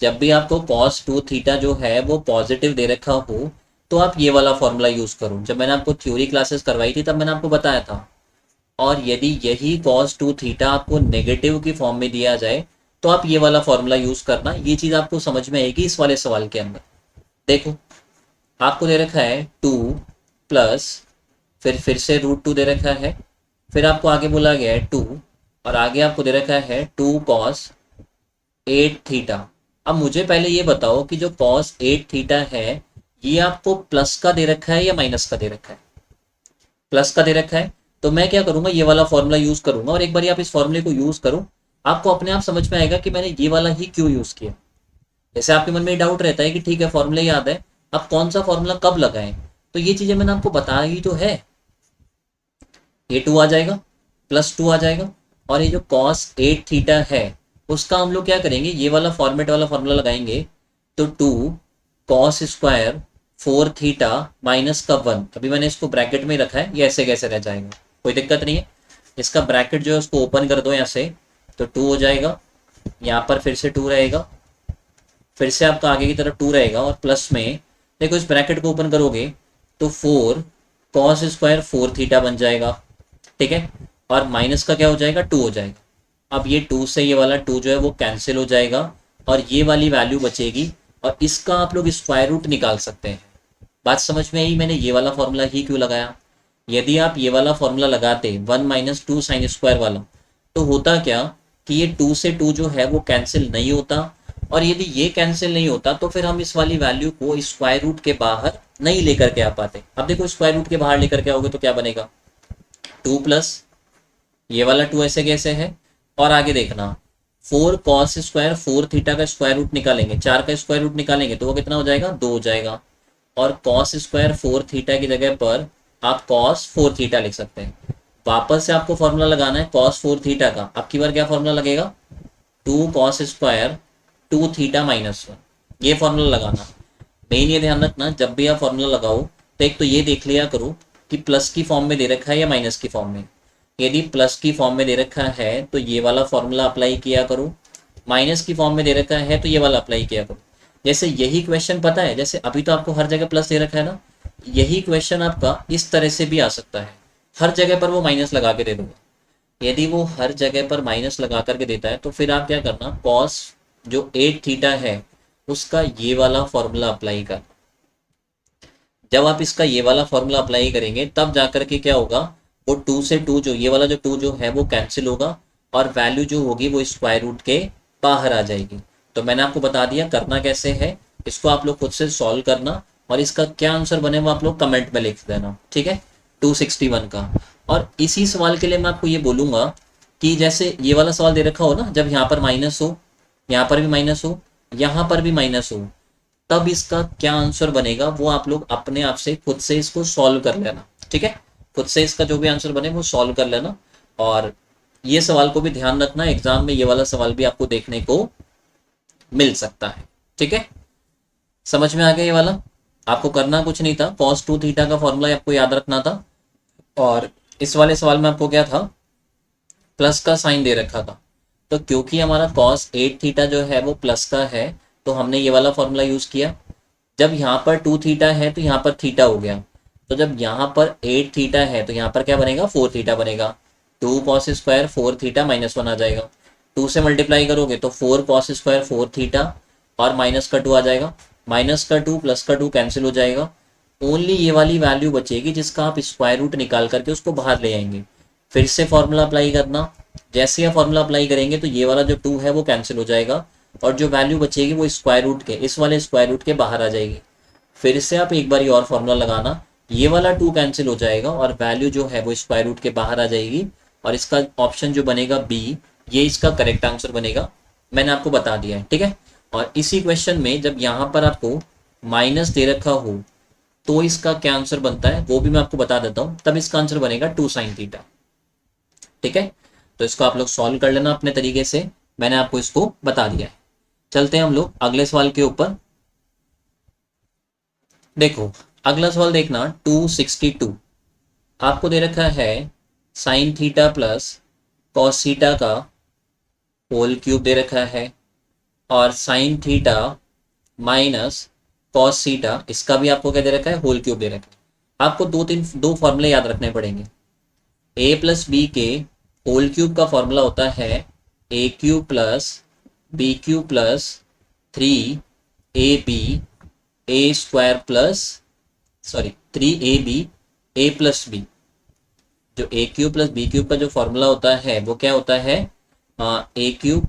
S1: जब भी आपको cos 2 थीटा जो है वो पॉजिटिव दे रखा हो तो आप ये वाला फॉर्मूला यूज करो। जब मैंने आपको थ्योरी क्लासेस करवाई थी तब मैंने आपको बताया था। और यदि यही cos 2 थीटा आपको नेगेटिव की फॉर्म में दिया जाए तो आप ये वाला फॉर्मूला यूज करना। ये चीज आपको समझ में आएगी इस वाले सवाल के अंदर। देखो आपको दे रखा है 2 प्लस फिर से √2 दे रखा है, फिर आपको आगे बोला गया है 2, और आगे आपको दे रखा है 2 cos 8 थीटा। अब मुझे पहले ये बताओ कि जो cos 8 थीटा है ये आपको प्लस का दे रखा है या माइनस का दे रखा है? प्लस का दे रखा है। तो मैं क्या करूंगा, ये वाला फॉर्मूला यूज करूंगा, और एक बार आप इस फॉर्मूले को यूज करो, आपको अपने आप समझ में आएगा कि मैंने ये वाला ही क्यों यूज किया। जैसे आपके मन में डाउट रहता है कि ठीक है फॉर्मूले याद है, अब कौन सा फॉर्मूला कब लगाएं, तो ये चीजें मैंने आपको बताई तो है। ये 2 आ जाएगा, प्लस 2 आ जाएगा, और ये जो cos 8 थीटा है उसका हम लोग क्या करेंगे, ये वाला फॉर्मेट वाला फॉर्मूला लगाएंगे। तो 2 cos स्क्वायर 4 थीटा माइनस का 1, अभी मैंने इसको ब्रैकेट में रखा है, ये ऐसे कैसे रह जाएगा, कोई दिक्कत नहीं है। इसका ब्रैकेट जो है उसको ओपन कर दो यहाँ से, तो 2 हो जाएगा, यहाँ पर फिर से 2 रहेगा, फिर से आपका आगे की तरफ 2 रहेगा, और प्लस में देखो इस ब्रैकेट को ओपन करोगे तो 4 cos स्क्वायर 4 थीटा बन जाएगा। ठीक है। और माइनस का क्या हो जाएगा, 2 हो जाएगा। अब ये 2 से ये वाला 2 जो है वो कैंसिल हो जाएगा, और ये वाली वैल्यू बचेगी, और इसका आप लोग स्क्वायर रूट निकाल सकते हैं। बात समझ में आई, मैंने ये वाला फॉर्मूला ही क्यों लगाया। यदि आप ये वाला फॉर्मूला लगाते 1 माइनस 2 साइन स्क्वायर वाला, तो होता क्या कि ये 2 से 2 जो है वो कैंसिल नहीं होता, और यदि ये कैंसिल नहीं होता तो फिर हम इस वाली वैल्यू को स्क्वायर रूट के बाहर नहीं लेकर के आ पाते। अब देखो स्क्वायर रूट के बाहर लेकर के आओगे तो क्या बनेगा, 2 प्लस ये वाला 2 ऐसे कैसे है, और आगे देखना 4 cos² 4 थीटा का स्क्वायर रूट निकालेंगे, 4 का स्क्वायर रूट निकालेंगे तो वो कितना हो जाएगा, 2 हो जाएगा। और cos² 4 थीटा की जगह पर आप cos 4 थीटा लिख सकते हैं। वापस से आपको फॉर्मूला लगाना है cos 4 थीटा का। अब की बार क्या फॉर्मूला लगेगा, 2 cos² 2 थीटा-1, ये फॉर्मूला लगाना। मेन ये ध्यान रखना जब भी आप फॉर्मूला लगाओ तो एक तो ये देख लिया करो कि प्लस की फॉर्म में दे रखा है या माइनस की फॉर्म में। यदि प्लस की फॉर्म में दे रखा है तो ये वाला फॉर्मूला अप्लाई किया करो, माइनस की फॉर्म में दे रखा है तो ये वाला अप्लाई किया करो। जैसे यही क्वेश्चन पता है, जैसे अभी तो आपको हर जगह प्लस दे रखा है ना, यही क्वेश्चन आपका इस तरह से भी आ सकता है, हर जगह पर वो माइनस लगा के दे दूंगा। यदि वो हर जगह पर माइनस लगा करके देता है तो फिर आप क्या करना, कॉस जो 8 थीटा है उसका ये वाला फॉर्मूला अप्लाई कर। जब आप इसका ये वाला फॉर्मूला अप्लाई करेंगे तब जाकर के क्या होगा, वो 2 से 2 जो ये वाला जो 2 जो है वो कैंसिल होगा और वैल्यू जो होगी वो स्क्वायर रूट के बाहर आ जाएगी। तो मैंने आपको बता दिया करना कैसे है, इसको आप लोग खुद से सॉल्व करना और इसका क्या आंसर बने वो आप लोग कमेंट में लिख देना, ठीक है, 261 का। और इसी सवाल के लिए मैं आपको ये बोलूंगा कि जैसे ये वाला सवाल दे रखा हो ना, जब यहाँ पर माइनस हो, यहाँ पर भी माइनस हो, यहाँ पर भी माइनस हो, तब इसका क्या आंसर बनेगा वो आप लोग अपने आप से खुद से इसको सॉल्व कर लेना, ठीक है। खुद से इसका जो भी आंसर बने वो सॉल्व कर लेना। और ये सवाल को भी ध्यान रखना, एग्जाम में ये वाला सवाल भी आपको देखने को मिल सकता है, ठीक है। समझ में आ गया ये वाला, आपको करना कुछ नहीं था, cos 2 थीटा का फॉर्मूला आपको याद रखना था। और इस वाले सवाल में आपको क्या था, प्लस का साइन दे रखा था, तो क्योंकि हमारा cos 8 थीटा जो है वो प्लस का है तो हमने ये वाला फॉर्मूला यूज किया। जब यहाँ पर 2 थीटा है तो यहाँ पर थीटा हो गया, तो जब यहाँ पर 8 थीटा है तो यहाँ पर क्या बनेगा, 4 थीटा बनेगा। 2 cos² 4 थीटा-1 आ जाएगा, 2 से मल्टीप्लाई करोगे तो 4 cos² 4 थीटा और माइनस का 2 आ जाएगा, माइनस का 2 प्लस का 2 कैंसिल हो जाएगा। ओनली ये वाली वैल्यू बचेगी जिसका आप स्क्वायर रूट निकाल करके उसको बाहर ले आएंगे। फिर से फॉर्मूला अप्लाई करना, जैसे ही फॉर्मूला अप्लाई करेंगे तो ये वाला जो 2 है वो कैंसिल हो जाएगा और जो वैल्यू बचेगी वो स्क्वायर रूट के, इस वाले स्क्वायर रूट के बाहर आ जाएगी। फिर से आप एक बार और फॉर्मूला लगाना, ये वाला 2 कैंसिल हो जाएगा और वैल्यू जो है वो स्क्वायर रूट के बाहर आ जाएगी और इसका ऑप्शन जो बनेगा बी, ये इसका करेक्ट आंसर बनेगा। मैंने आपको बता दिया है, ठीक है। और इसी क्वेश्चन में जब यहाँ पर आपको माइनस दे रखा हो तो इसका क्या आंसर बनता है वो भी मैं आपको बता देता हूँ। तब इसका आंसर बनेगा 2 sin थीटा, ठीक है। तो इसको आप लोग सॉल्व कर लेना अपने तरीके से, मैंने आपको इसको बता दिया है। चलते हैं हम लोग अगले सवाल के ऊपर। देखो अगला सवाल देखना, 262 आपको दे रखा है sine theta plus cos theta का होल क्यूब दे रखा है और sine theta minus cos theta, इसका भी आपको क्या दे रखा है, होल क्यूब दे रखा है। आपको दो फॉर्मूले याद रखने पड़ेंगे। a प्लस बी के होल क्यूब का फॉर्मूला होता है a cube plus B cube plus 3ab a square plus 3ab a plus B. जो a cube plus B cube का जो फॉर्मूला होता है वो क्या होता है, a cube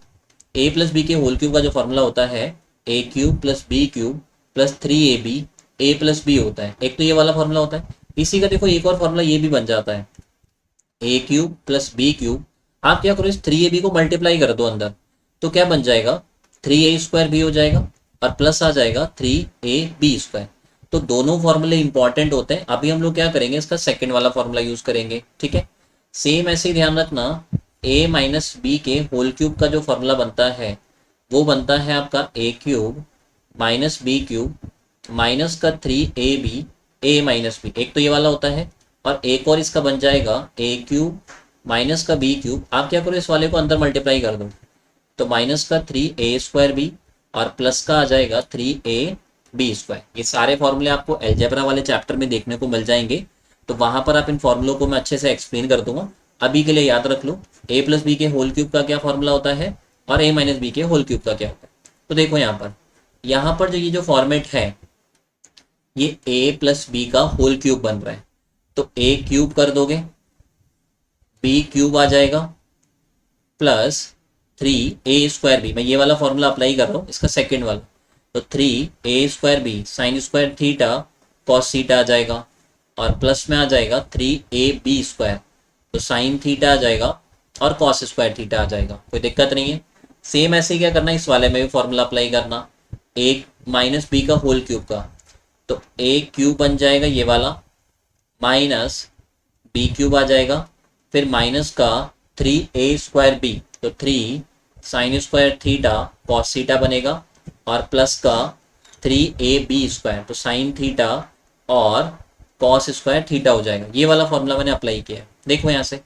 S1: a plus B के होल क्यूब का जो फॉर्मूला होता है a cube plus B cube plus 3ab a plus B होता है। एक तो ये वाला फॉर्मूला होता है, इसी का देखो एक और फॉर्मूला ये भी बन जाता है a cube plus B cube. आप क्या करो, इस 3ab को मल्टीप्लाई कर दो अंदर, तो क्या बन जाएगा, 3a² भी हो जाएगा और प्लस आ जाएगा 3ab²। तो दोनों फॉर्मूले इंपॉर्टेंट होते हैं। अभी हम लोग क्या करेंगे, इसका सेकंड वाला फॉर्मूला यूज करेंगे, ठीक है। सेम ऐसे ही ध्यान रखना, a माइनस बी के होल क्यूब का जो फॉर्मूला बनता है वो बनता है आपका a cube minus B cube minus का 3ab a माइनस बी, एक तो ये वाला होता है। और एक और इसका बन जाएगा a क्यूब माइनस का बी क्यूब। आप क्या करो, इस वाले को अंदर मल्टीप्लाई कर दो, तो माइनस का 3a² और प्लस का आ जाएगा 3ab²। ये सारे फॉर्मूले आपको अलजेब्रा वाले चैप्टर में देखने को मिल जाएंगे, तो वहां पर आप इन फॉर्मूलों को मैं अच्छे से एक्सप्लेन कर दूंगा। अभी के लिए याद रख लो a प्लस बी के होल क्यूब का क्या फॉर्मूला होता है और a माइनस बी के होल क्यूब का क्या होता है। तो देखो यहाँ पर जो ये जो फॉर्मेट है ये a प्लस बी का होल क्यूब बन रहा है, तो a क्यूब कर दोगे, बी क्यूब आ जाएगा प्लस 3a² बी, मैं ये वाला फॉर्मूला अप्लाई कर रहा हूँ, इसका सेकेंड वाला, तो 3a² B sine square theta cos theta आ जाएगा, और प्लस में आ जाएगा 3ab², तो साइन थीटा आ जाएगा और कॉस स्क्वायर थीटा आ जाएगा, कोई दिक्कत नहीं है। सेम ऐसे ही क्या करना है, इस वाले में भी फॉर्मूला अप्लाई करना, a माइनस बी का होल क्यूब का, तो a क्यूब बन जाएगा ये वाला, माइनस बी क्यूब आ जाएगा, फिर माइनस का 3a² बी, तो 3 sign square theta cos theta बनेगा, और प्लस का 3ab², तो साइन थीटा और कॉस स्क्वायर थीटा हो जाएगा। ये वाला फॉर्मूला मैंने अप्लाई किया है, देखो यहाँ से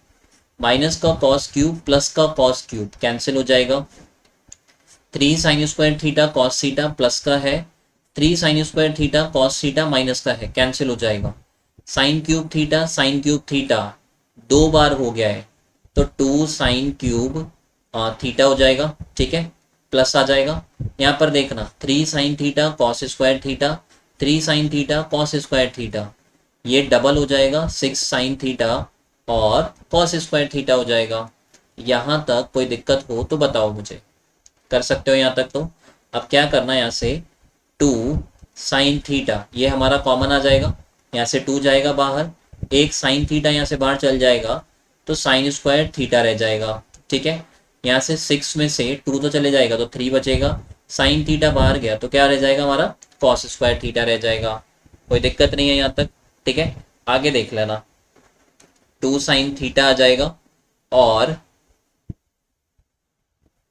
S1: माइनस का कॉस क्यूब प्लस का कॉस क्यूब कैंसिल हो जाएगा, 3 sign square theta cos theta plus का है, 3 sign square theta cos theta minus का है, कैंसिल हो जाएगा, साइन क्यूब थीटा 2 बार हो गया है, तो 2 साइन क्यूब थीटा हो जाएगा, ठीक है, प्लस आ जाएगा। यहाँ पर देखना 3 sine theta cos square theta, 3 sine theta cos square theta, ये डबल हो जाएगा 6 साइन थीटा और कॉस स्क्वायर थीटा हो जाएगा। यहाँ तक कोई दिक्कत हो तो बताओ मुझे, कर सकते हो यहाँ तक? तो अब क्या करना है, यहाँ से 2 साइन थीटा ये हमारा कॉमन आ जाएगा, यहाँ से 2 जाएगा बाहर, एक साइन थीटा यहाँ से बाहर चल जाएगा, तो साइन स्क्वायर थीटा रह जाएगा, ठीक है। यहाँ से 6 में से 2 तो चले जाएगा, तो 3 बचेगा, साइन थीटा बाहर गया तो क्या रह जाएगा हमारा, कॉस स्क्वायर थीटा रह जाएगा, कोई दिक्कत नहीं है यहाँ तक, ठीक है। आगे देख लेना, 2 साइन थीटा आ जाएगा, और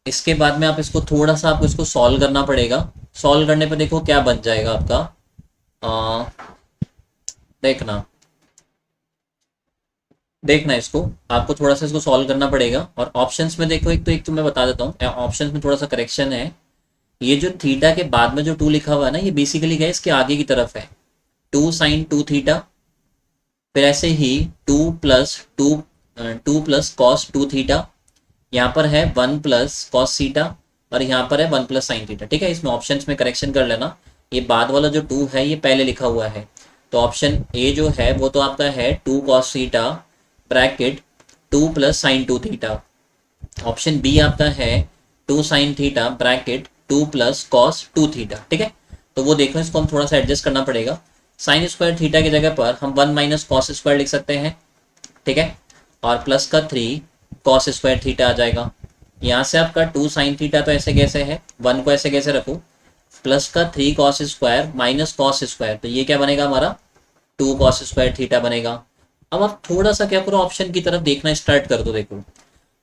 S1: इसके बाद में आप इसको थोड़ा सा आपको इसको सॉल्व करना पड़ेगा। सॉल्व करने पे देखो क्या बन जाएगा आपका, देखना देखना इसको आपको थोड़ा सा इसको सॉल्व करना पड़ेगा। और ऑप्शंस में देखो, एक तो मैं बता देता हूँ, ऑप्शंस में थोड़ा सा करेक्शन है। ये जो थीटा के बाद में जो 2 लिखा हुआ है ना, ये बेसिकली क्या है, इसके आगे की तरफ है 2 साइन 2 थीटा, फिर ऐसे ही 2 प्लस कॉस 2 थीटा, यहाँ पर है 1 प्लस कॉस थीटा, और यहाँ पर है 1 प्लस साइन थीटा, ठीक है। इसमें ऑप्शंस में करेक्शन कर लेना, ये बाद वाला जो 2 है ये पहले लिखा हुआ है, तो ऑप्शन ए जो है वो तो आपका है 2 cos theta bracket 2 plus sine 2 theta, option B आपका है 2 sine theta bracket 2 plus cos 2 theta, ठीक है। तो वो देखो, इसको हम थोड़ा सा एडजस्ट करना पड़ेगा। साइन स्क्वायर थीटा की जगह पर हम 1 माइनस कॉस स्क्वायर लिख सकते हैं, ठीक है, और प्लस का 3 कॉस स्क्वायर थीटा आ जाएगा। यहाँ से आपका 2 साइन थीटा तो ऐसे कैसे है, 1 को ऐसे कैसे रखूँ, प्लस का 3 cos square minus cos square, तो ये क्या बनेगा हमारा 2 कॉस स्क्वायर थीटा बनेगा। अब आप थोड़ा सा क्या करो, ऑप्शन की तरफ देखना स्टार्ट कर दो। देखो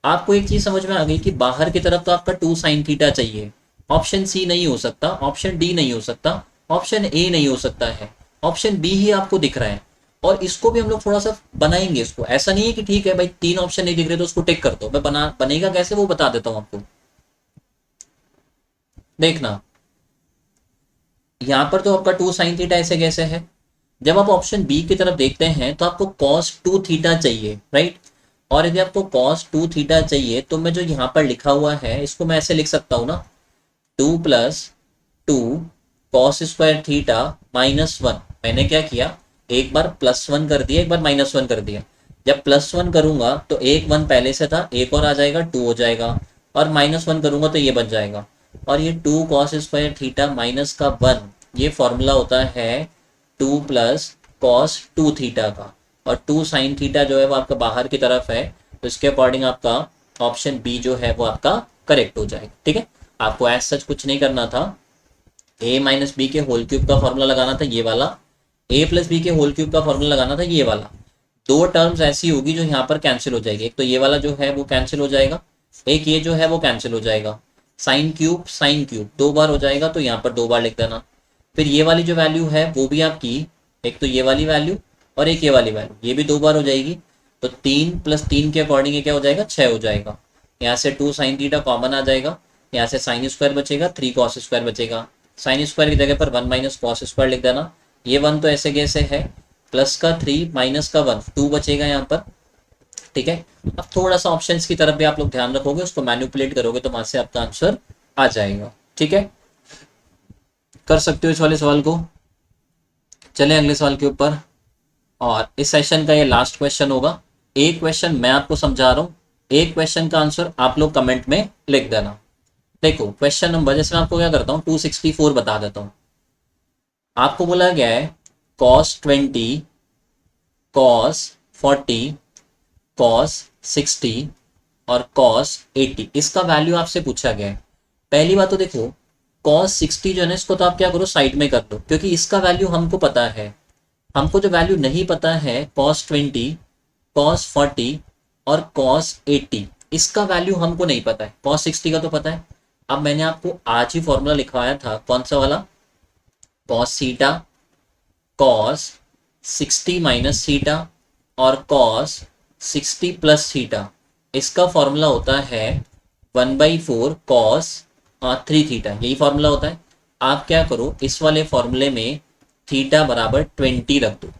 S1: आपको एक चीज समझ में आ गई कि बाहर की तरफ तो आपका 2 साइन थीटा चाहिए, ऑप्शन सी नहीं हो सकता, ऑप्शन डी नहीं हो सकता, ऑप्शन ए नहीं हो सकता है, ऑप्शन बी ही आपको दिख रहा है। और इसको भी हम लोग थोड़ा सा बनाएंगे, इसको ऐसा नहीं है कि ठीक है भाई 3 ऑप्शन नहीं दिख रहे तो उसको टिक कर दो, मैं बनेगा कैसे वो बता देता हूँ आपको। देखना यहाँ पर तो आपका 2 साइन थीटा ऐसे कैसे है, जब आप ऑप्शन बी की तरफ देखते हैं तो आपको cos 2 थीटा चाहिए, राइट। और यदि आपको cos 2 थीटा चाहिए तो मैं जो यहाँ पर लिखा हुआ है इसको मैं ऐसे लिख सकता हूँ ना, 2 plus 2 cos square theta minus 1। मैंने क्या किया, एक बार +1 कर दिया, एक बार -1 कर दिया। जब +1 करूंगा तो एक 1 पहले से था, एक और आ जाएगा 2 हो जाएगा, और -1 करूंगा तो ये बन जाएगा। और ये 2 कॉस स्क्वायर थीटा माइनस का 1, ये फॉर्मूला होता है 2 प्लस कॉस 2 थीटा का, और 2 साइन थीटा जो है वो आपका बाहर की तरफ है, तो इसके अकॉर्डिंग आपका ऑप्शन बी जो है वो आपका करेक्ट हो जाएगा, ठीक है। आपको एज सच कुछ नहीं करना था, a माइनस बी के होल क्यूब का फॉर्मूला लगाना था ये वाला, a प्लस बी के होल क्यूब का फॉर्मूला लगाना था ये वाला। 2 टर्म्स ऐसी होगी जो यहाँ पर कैंसिल हो जाएगी, एक तो ये वाला जो है वो कैंसिल हो जाएगा, एक ये जो है वो कैंसिल हो जाएगा, साइन क्यूब 2 बार हो जाएगा तो यहाँ पर 2 बार लिख देना। फिर ये वाली जो वैल्यू है वो भी आपकी, एक तो ये वाली वैल्यू और एक ये वाली वैल्यू, ये भी 2 बार हो जाएगी, तो 3 + 3 के अकॉर्डिंग ये क्या हो जाएगा, 6 हो जाएगा। यहाँ से 2 साइन थीटा कॉमन आ जाएगा, यहाँ से साइन स्क्वायर बचेगा, 3 कॉस स्क्वायर बचेगा, साइन स्क्वायर की जगह पर 1 माइनस कॉस स्क्वायर लिख देना, ये 1 तो ऐसे कैसे है, प्लस का 3 माइनस का 1 2 बचेगा यहाँ पर, ठीक है। अब थोड़ा सा ऑप्शंस की तरफ भी आप लोग ध्यान रखोगे, उसको मैनिपुलेट करोगे तो वहां से आपका आंसर आ जाएगा, ठीक है। कर सकते हो इस वाले सवाल को। चले अगले सवाल के ऊपर, और इस सेशन का ये लास्ट क्वेश्चन होगा। एक क्वेश्चन मैं आपको समझा रहा हूँ, एक क्वेश्चन का आंसर आप लोग कमेंट में लिख देना। देखो क्वेश्चन नंबर, जैसे मैं आपको क्या करता हूँ 264 बता देता हूँ। आपको बोला गया है कॉस 20, कॉस 40, कॉस 60 और कॉस 80, इसका वैल्यू आपसे पूछा गया है। पहली बात तो देखो कॉस 60 जो है ना, इसको तो आप क्या करो साइड में कर दो, क्योंकि इसका वैल्यू हमको पता है। हमको जो वैल्यू नहीं पता है कॉस 20, कॉस 40 और कॉस 80, इसका वैल्यू हमको नहीं पता है। कॉस 60 का तो पता है। अब मैंने आपको आज ही फॉर्मूला लिखवाया था, कौन सा वाला, cos theta, cos 60 minus theta और कॉस 60 प्लस सीटा। इसका फॉर्मूला होता है 1/4 कॉस 3 थीटा, यही फॉर्मूला होता है। आप क्या करो, इस वाले फॉर्मूले में थीटा बराबर 20 रख दो।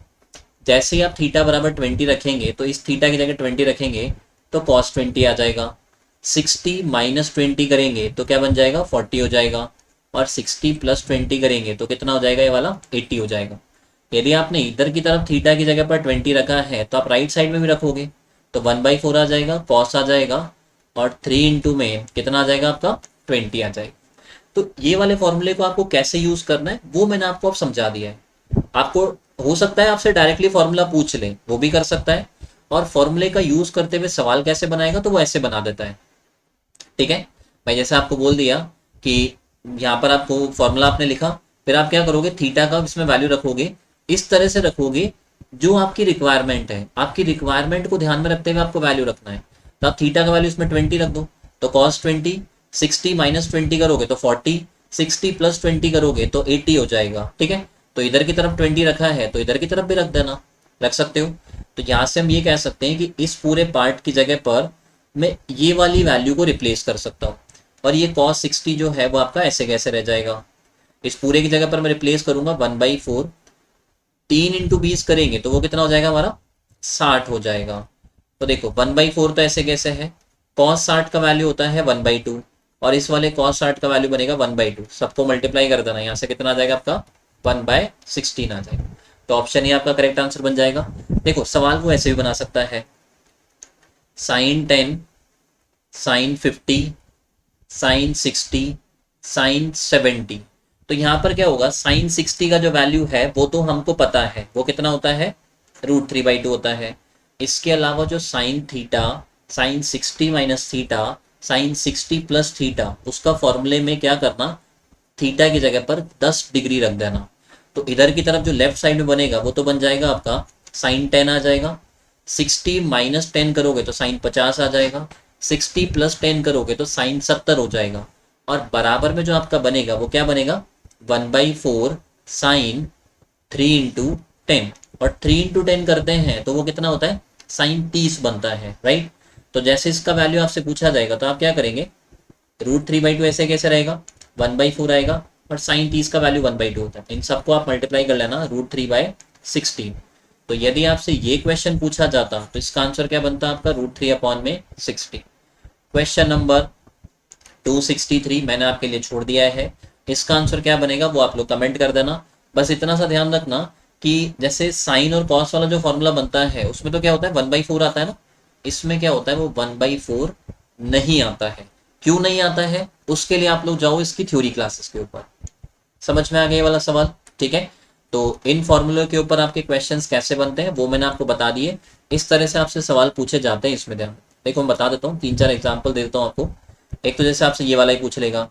S1: जैसे ही आप थीटा बराबर 20 रखेंगे तो इस थीटा की जगह 20 रखेंगे तो कॉस 20 आ जाएगा। 60 माइनस 20 करेंगे तो क्या बन जाएगा, 40 हो जाएगा। और 60 प्लस 20 करेंगे तो कितना हो जाएगा, ये वाला 80 हो जाएगा। यदि आपने इधर की तरफ थीटा की जगह पर 20 रखा है तो आप राइट साइड में भी रखोगे तो 1/4 आ जाएगा, कॉस आ जाएगा और 3 इंटू में कितना आ जाएगा आपका, 20 आ जाएगा। तो ये वाले फॉर्मूले को आपको कैसे यूज करना है वो मैंने आपको अब समझा दिया है। आपको हो सकता है आपसे डायरेक्टली फॉर्मूला पूछ ले, वो भी कर सकता है। और फॉर्मूले का यूज करते हुए सवाल कैसे बनाएगा तो वो ऐसे बना देता है। ठीक है, मैं जैसे आपको बोल दिया कि यहाँ पर आपको फॉर्मूला आपने लिखा, फिर आप क्या करोगे, थीटा का इसमें वैल्यू रखोगे, इस तरह से रखोगे जो आपकी रिक्वायरमेंट है। आपकी रिक्वायरमेंट को ध्यान में रखते हुए आपको वैल्यू रखना है। तो आप थीटा का वैल्यू इसमें 20 रख दो, तो कॉस 20, 60 माइनस 20 करोगे तो 40, 60 प्लस 20 करोगे तो 80 हो जाएगा। ठीक है, तो इधर की तरफ 20 रखा है तो इधर की तरफ भी रख देना, रख सकते हो। तो यहाँ से हम ये कह सकते हैं कि इस पूरे पार्ट की जगह पर मैं ये वाली वैल्यू को रिप्लेस कर सकता हूँ, और ये कॉस 60 जो है वो आपका ऐसे कैसे रह जाएगा। इस पूरे की जगह पर मैं रिप्लेस करूंगा 1/4, 3 इंटू 20 करेंगे तो वो कितना हो जाएगा हमारा, 60 हो जाएगा। तो देखो 1/4 तो ऐसे कैसे है, कॉस 60 का वैल्यू होता है 1/2 और इस वाले कॉस 60 का वैल्यू बनेगा 1/2। सबको मल्टीप्लाई कर देना, यहाँ से कितना आ जाएगा आपका 1/16 आ जाएगा। तो ऑप्शन ही आपका करेक्ट आंसर बन जाएगा। देखो सवाल को ऐसे भी बना सकता है, साइन 10, साइन 50, साइन 60, साइन 70। तो यहाँ पर क्या होगा, साइन 60 का जो वैल्यू है वो तो हमको पता है, वो कितना होता है, √3/2 होता है। इसके अलावा जो sine theta, sine 60 minus theta, sine 60 plus theta, उसका फॉर्मूले में क्या करना, थीटा की जगह पर 10 डिग्री रख देना। तो इधर की तरफ जो लेफ्ट साइड में बनेगा वो तो बन जाएगा आपका साइन 10 आ जाएगा। 60 माइनस 10 करोगे तो साइन 50 आ जाएगा। 60 प्लस 10 करोगे तो साइन 70 हो जाएगा। और बराबर में जो आपका बनेगा वो क्या बनेगा, 1/4 साइन 3 इंटू 10, और 3 इंटू 10 करते हैं तो वो कितना होता है, साइन 30 बनता है, राइट। तो जैसे इसका वैल्यू आपसे पूछा जाएगा तो आप क्या करेंगे, √3/2 ऐसे कैसे रहेगा, 1/4 आएगा, और साइन 30 का वैल्यू 1/2 होता है। इन सबको आप मल्टीप्लाई कर लेना √3/16। तो यदि आपसे ये क्वेश्चन पूछा जाता तो इसका आंसर क्या बनता आपका, √3/60। क्वेश्चन नंबर 263 मैंने आपके लिए छोड़ दिया है, इसका आंसर क्या बनेगा वो आप लोग कमेंट कर देना। बस इतना सा ध्यान रखना कि जैसे साइन और कॉस वाला जो फॉर्मूला बनता है उसमें तो क्या होता है 1/4 आता है ना, इसमें क्या होता है वो 1/4 नहीं आता है। क्यों नहीं आता है, उसके लिए आप लोग जाओ इसकी थ्योरी क्लासेस के ऊपर। समझ में आ गया ये वाला सवाल, ठीक है। तो इन फॉर्मूले के ऊपर आपके क्वेश्चंस कैसे बनते हैं वो मैंने आपको बता दिए। इस तरह से आपसे सवाल पूछे जाते हैं, इसमें ध्यान देखो। मैं बता देता हूँ, 3-4 एग्जाम्पल दे देता हूँ आपको। एक तो जैसे आपसे ये वाला ही पूछ लेगा,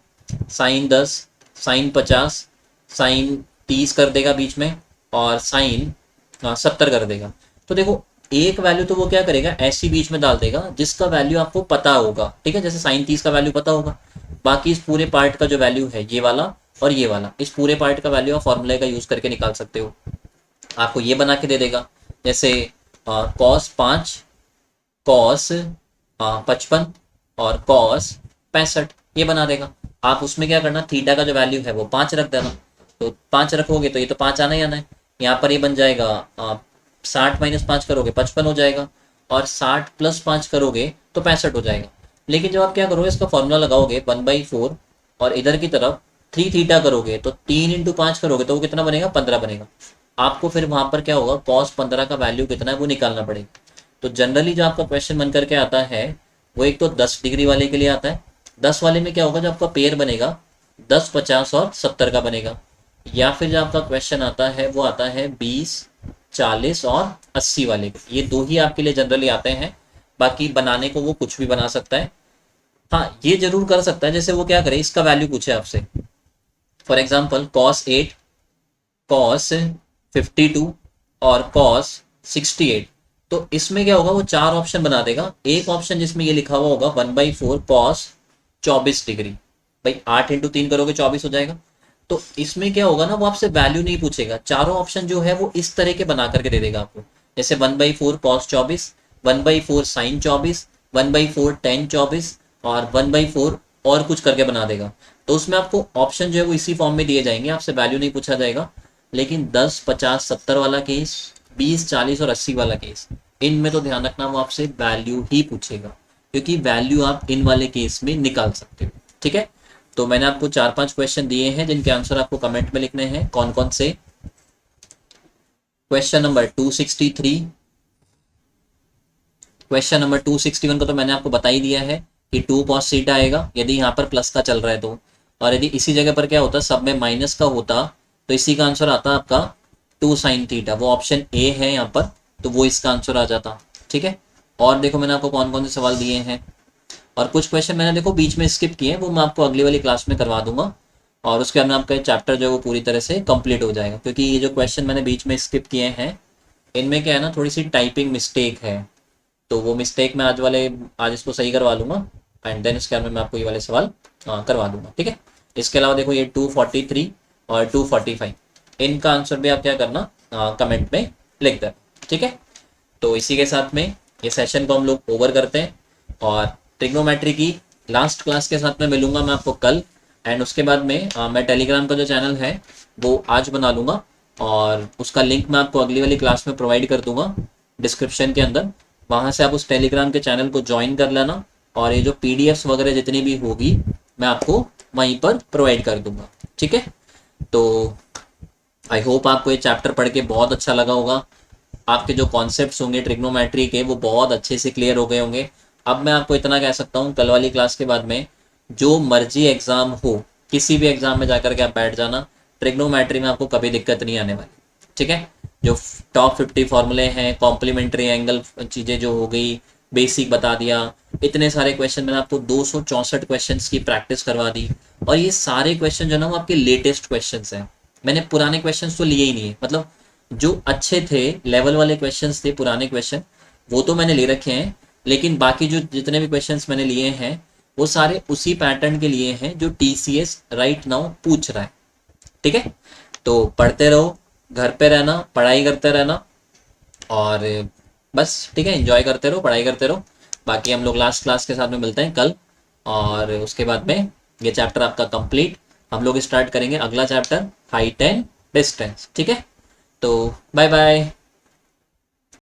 S1: साइन 10, साइन 50, साइन 30 कर देगा बीच में, और साइन 70 कर देगा। तो देखो एक वैल्यू तो वो क्या करेगा, ऐसी बीच में डाल देगा जिसका वैल्यू आपको पता होगा, ठीक है। जैसे साइन 30 का वैल्यू पता होगा, बाकी इस पूरे पार्ट का जो वैल्यू है ये वाला और ये वाला, इस पूरे पार्ट का वैल्यू आप फॉर्मूले का यूज करके निकाल सकते हो। आपको ये बना के दे देगा, जैसे cos 5, cos 55 और cos 65, ये बना देगा। आप उसमें क्या करना, थीटा का जो वैल्यू है वो 5 रख देना। तो 5 रखोगे तो ये तो 5 आना ही आना है। यहाँ पर ये बन जाएगा 60 माइनस 5 करोगे 55 हो जाएगा, और 60 प्लस 5 करोगे तो 65 हो जाएगा। लेकिन जब आप क्या करोगे, इसका फॉर्मूला लगाओगे 1/4 और इधर की तरफ 3 थीटा करोगे तो 3 इंटू 5 करोगे तो वो कितना बनेगा, 15 बनेगा। आपको फिर वहां पर क्या होगा, cos 15 का वैल्यू कितना है वो निकालना पड़ेगा। तो जनरली जो आपका क्वेश्चन बन करके आता है वो एक तो 10 डिग्री वाले के लिए आता है। 10 वाले में क्या होगा, जो आपका पेयर बनेगा 10, 50 और 70 का बनेगा। या फिर जो आपका क्वेश्चन आता है वो आता है 20, 40 और 80 वाले के। ये दो ही आपके लिए जनरली आते हैं, बाकी बनाने को वो कुछ भी बना सकता है। हाँ, ये जरूर कर सकता है, जैसे वो क्या करे, इसका वैल्यू पूछे आपसे, फॉर एग्जाम्पल cos 8, cos 52 और cos 68। तो इसमें क्या होगा, वो 4 ऑप्शन बना देगा। एक ऑप्शन जिसमें ये लिखा हुआ होगा 1/4 cos 24 डिग्री, भाई 8 × 3 करोगे 24 हो जाएगा। तो इसमें क्या होगा ना, वो आपसे वैल्यू नहीं पूछेगा, चारों ऑप्शन जो है वो इस तरह के बना करके दे देगा आपको। जैसे 1/4 cos 24, 1/4 sin 24, 1/4 tan 24 और 1/4 और कुछ करके बना देगा। तो उसमें आपको ऑप्शन जो है वो इसी फॉर्म में दिए जाएंगे, आपसे वैल्यू नहीं पूछा जाएगा। लेकिन 10, 50, 70 वाला केस, 20, 40 और 80 वाला केस, इनमें तो ध्यान रखना वो आपसे वैल्यू ही पूछेगा, क्योंकि वैल्यू आप इन वाले केस में निकाल सकते हो। ठीक है, तो मैंने आपको 4-5 क्वेश्चन दिए हैं जिनके आंसर आपको कमेंट में लिखने हैं। कौन कौन से? क्वेश्चन नंबर 263, क्वेश्चन नंबर 261 को तो मैंने आपको बता ही दिया है कि 2 cos थीटा आएगा यदि यहाँ पर प्लस का चल रहा है तो। और यदि इसी जगह पर क्या होता, सब में माइनस का होता, तो इसी का आंसर आता आपका 2 sin थीटा। वो ऑप्शन ए है यहाँ पर, तो वो इसका आंसर आ जाता। ठीक है, और देखो मैंने आपको कौन कौन से सवाल दिए हैं, और कुछ क्वेश्चन मैंने देखो बीच में स्किप किए हैं, वो मैं आपको अगली वाली क्लास में करवा दूंगा। और उसके बाद में आपका चैप्टर जो है वो पूरी तरह से कंप्लीट हो जाएगा, क्योंकि ये जो क्वेश्चन मैंने बीच में स्किप किए हैं इनमें क्या है ना, थोड़ी सी टाइपिंग मिस्टेक है। तो वो मिस्टेक मैं आज इसको सही करवा लूंगा, एंड देन इसके बाद में मैं आपको ये वाले सवाल करवा दूंगा। ठीक है, इसके अलावा देखो ये 243 और 245, इनका आंसर भी आप क्या करना, कमेंट में लिख देना। ठीक है, तो इसी के साथ में ये सेशन को हम लोग ओवर करते हैं, और ट्रिग्नोमेट्री की लास्ट क्लास के साथ में मिलूंगा मैं आपको कल। एंड उसके बाद में मैं टेलीग्राम का जो चैनल है वो आज बना लूंगा, और उसका लिंक मैं आपको अगली वाली क्लास में प्रोवाइड कर दूंगा डिस्क्रिप्शन के अंदर। वहां से आप उस टेलीग्राम के चैनल को ज्वाइन कर लेना, और ये जो पीडीएफ्स वगैरह जितनी भी होगी मैं आपको वहीं पर प्रोवाइड कर दूंगा। ठीक है, तो आई होप आपको ये चैप्टर पढ़ के बहुत अच्छा लगा होगा। आपके जो कॉन्सेप्ट्स होंगे ट्रिग्नोमेट्री के वो बहुत अच्छे से क्लियर हो गए होंगे। अब मैं आपको इतना कह सकता हूँ, कल वाली क्लास के बाद में जो मर्जी एग्जाम हो, किसी भी एग्जाम में जाकर के आप बैठ जाना, ट्रिग्नोमेट्री में आपको कभी दिक्कत नहीं आने वाली। ठीक है, जो टॉप 50 फॉर्मूले हैं, कॉम्प्लीमेंट्री एंगल चीज़ें जो हो गई, बेसिक बता दिया, इतने सारे क्वेश्चन मैंने आपको 264 क्वेश्चंस की प्रैक्टिस करवा दी। और ये सारे क्वेश्चन जो ना वो आपके लेटेस्ट क्वेश्चंस हैं, मैंने पुराने क्वेश्चंस तो लिए ही नहीं है। मतलब जो अच्छे थे, लेवल वाले क्वेश्चंस थे, पुराने क्वेश्चन वो तो मैंने ले रखे हैं, लेकिन बाकी जो जितने भी क्वेश्चंस मैंने लिए हैं वो सारे उसी पैटर्न के लिए हैं जो टीसीएस राइट नाउ पूछ रहा है। ठीक है, तो पढ़ते रहो, घर पे रहना, पढ़ाई करते रहना, और बस ठीक है, एंजॉय करते रहो, पढ़ाई करते रहो। बाकी हम लोग लास्ट क्लास के साथ में मिलते हैं कल, और उसके बाद में ये चैप्टर आपका कंप्लीट। हम लोग स्टार्ट करेंगे अगला चैप्टर, हाइट एंड डिस्टेंस। ठीक है, तो बाय बाय।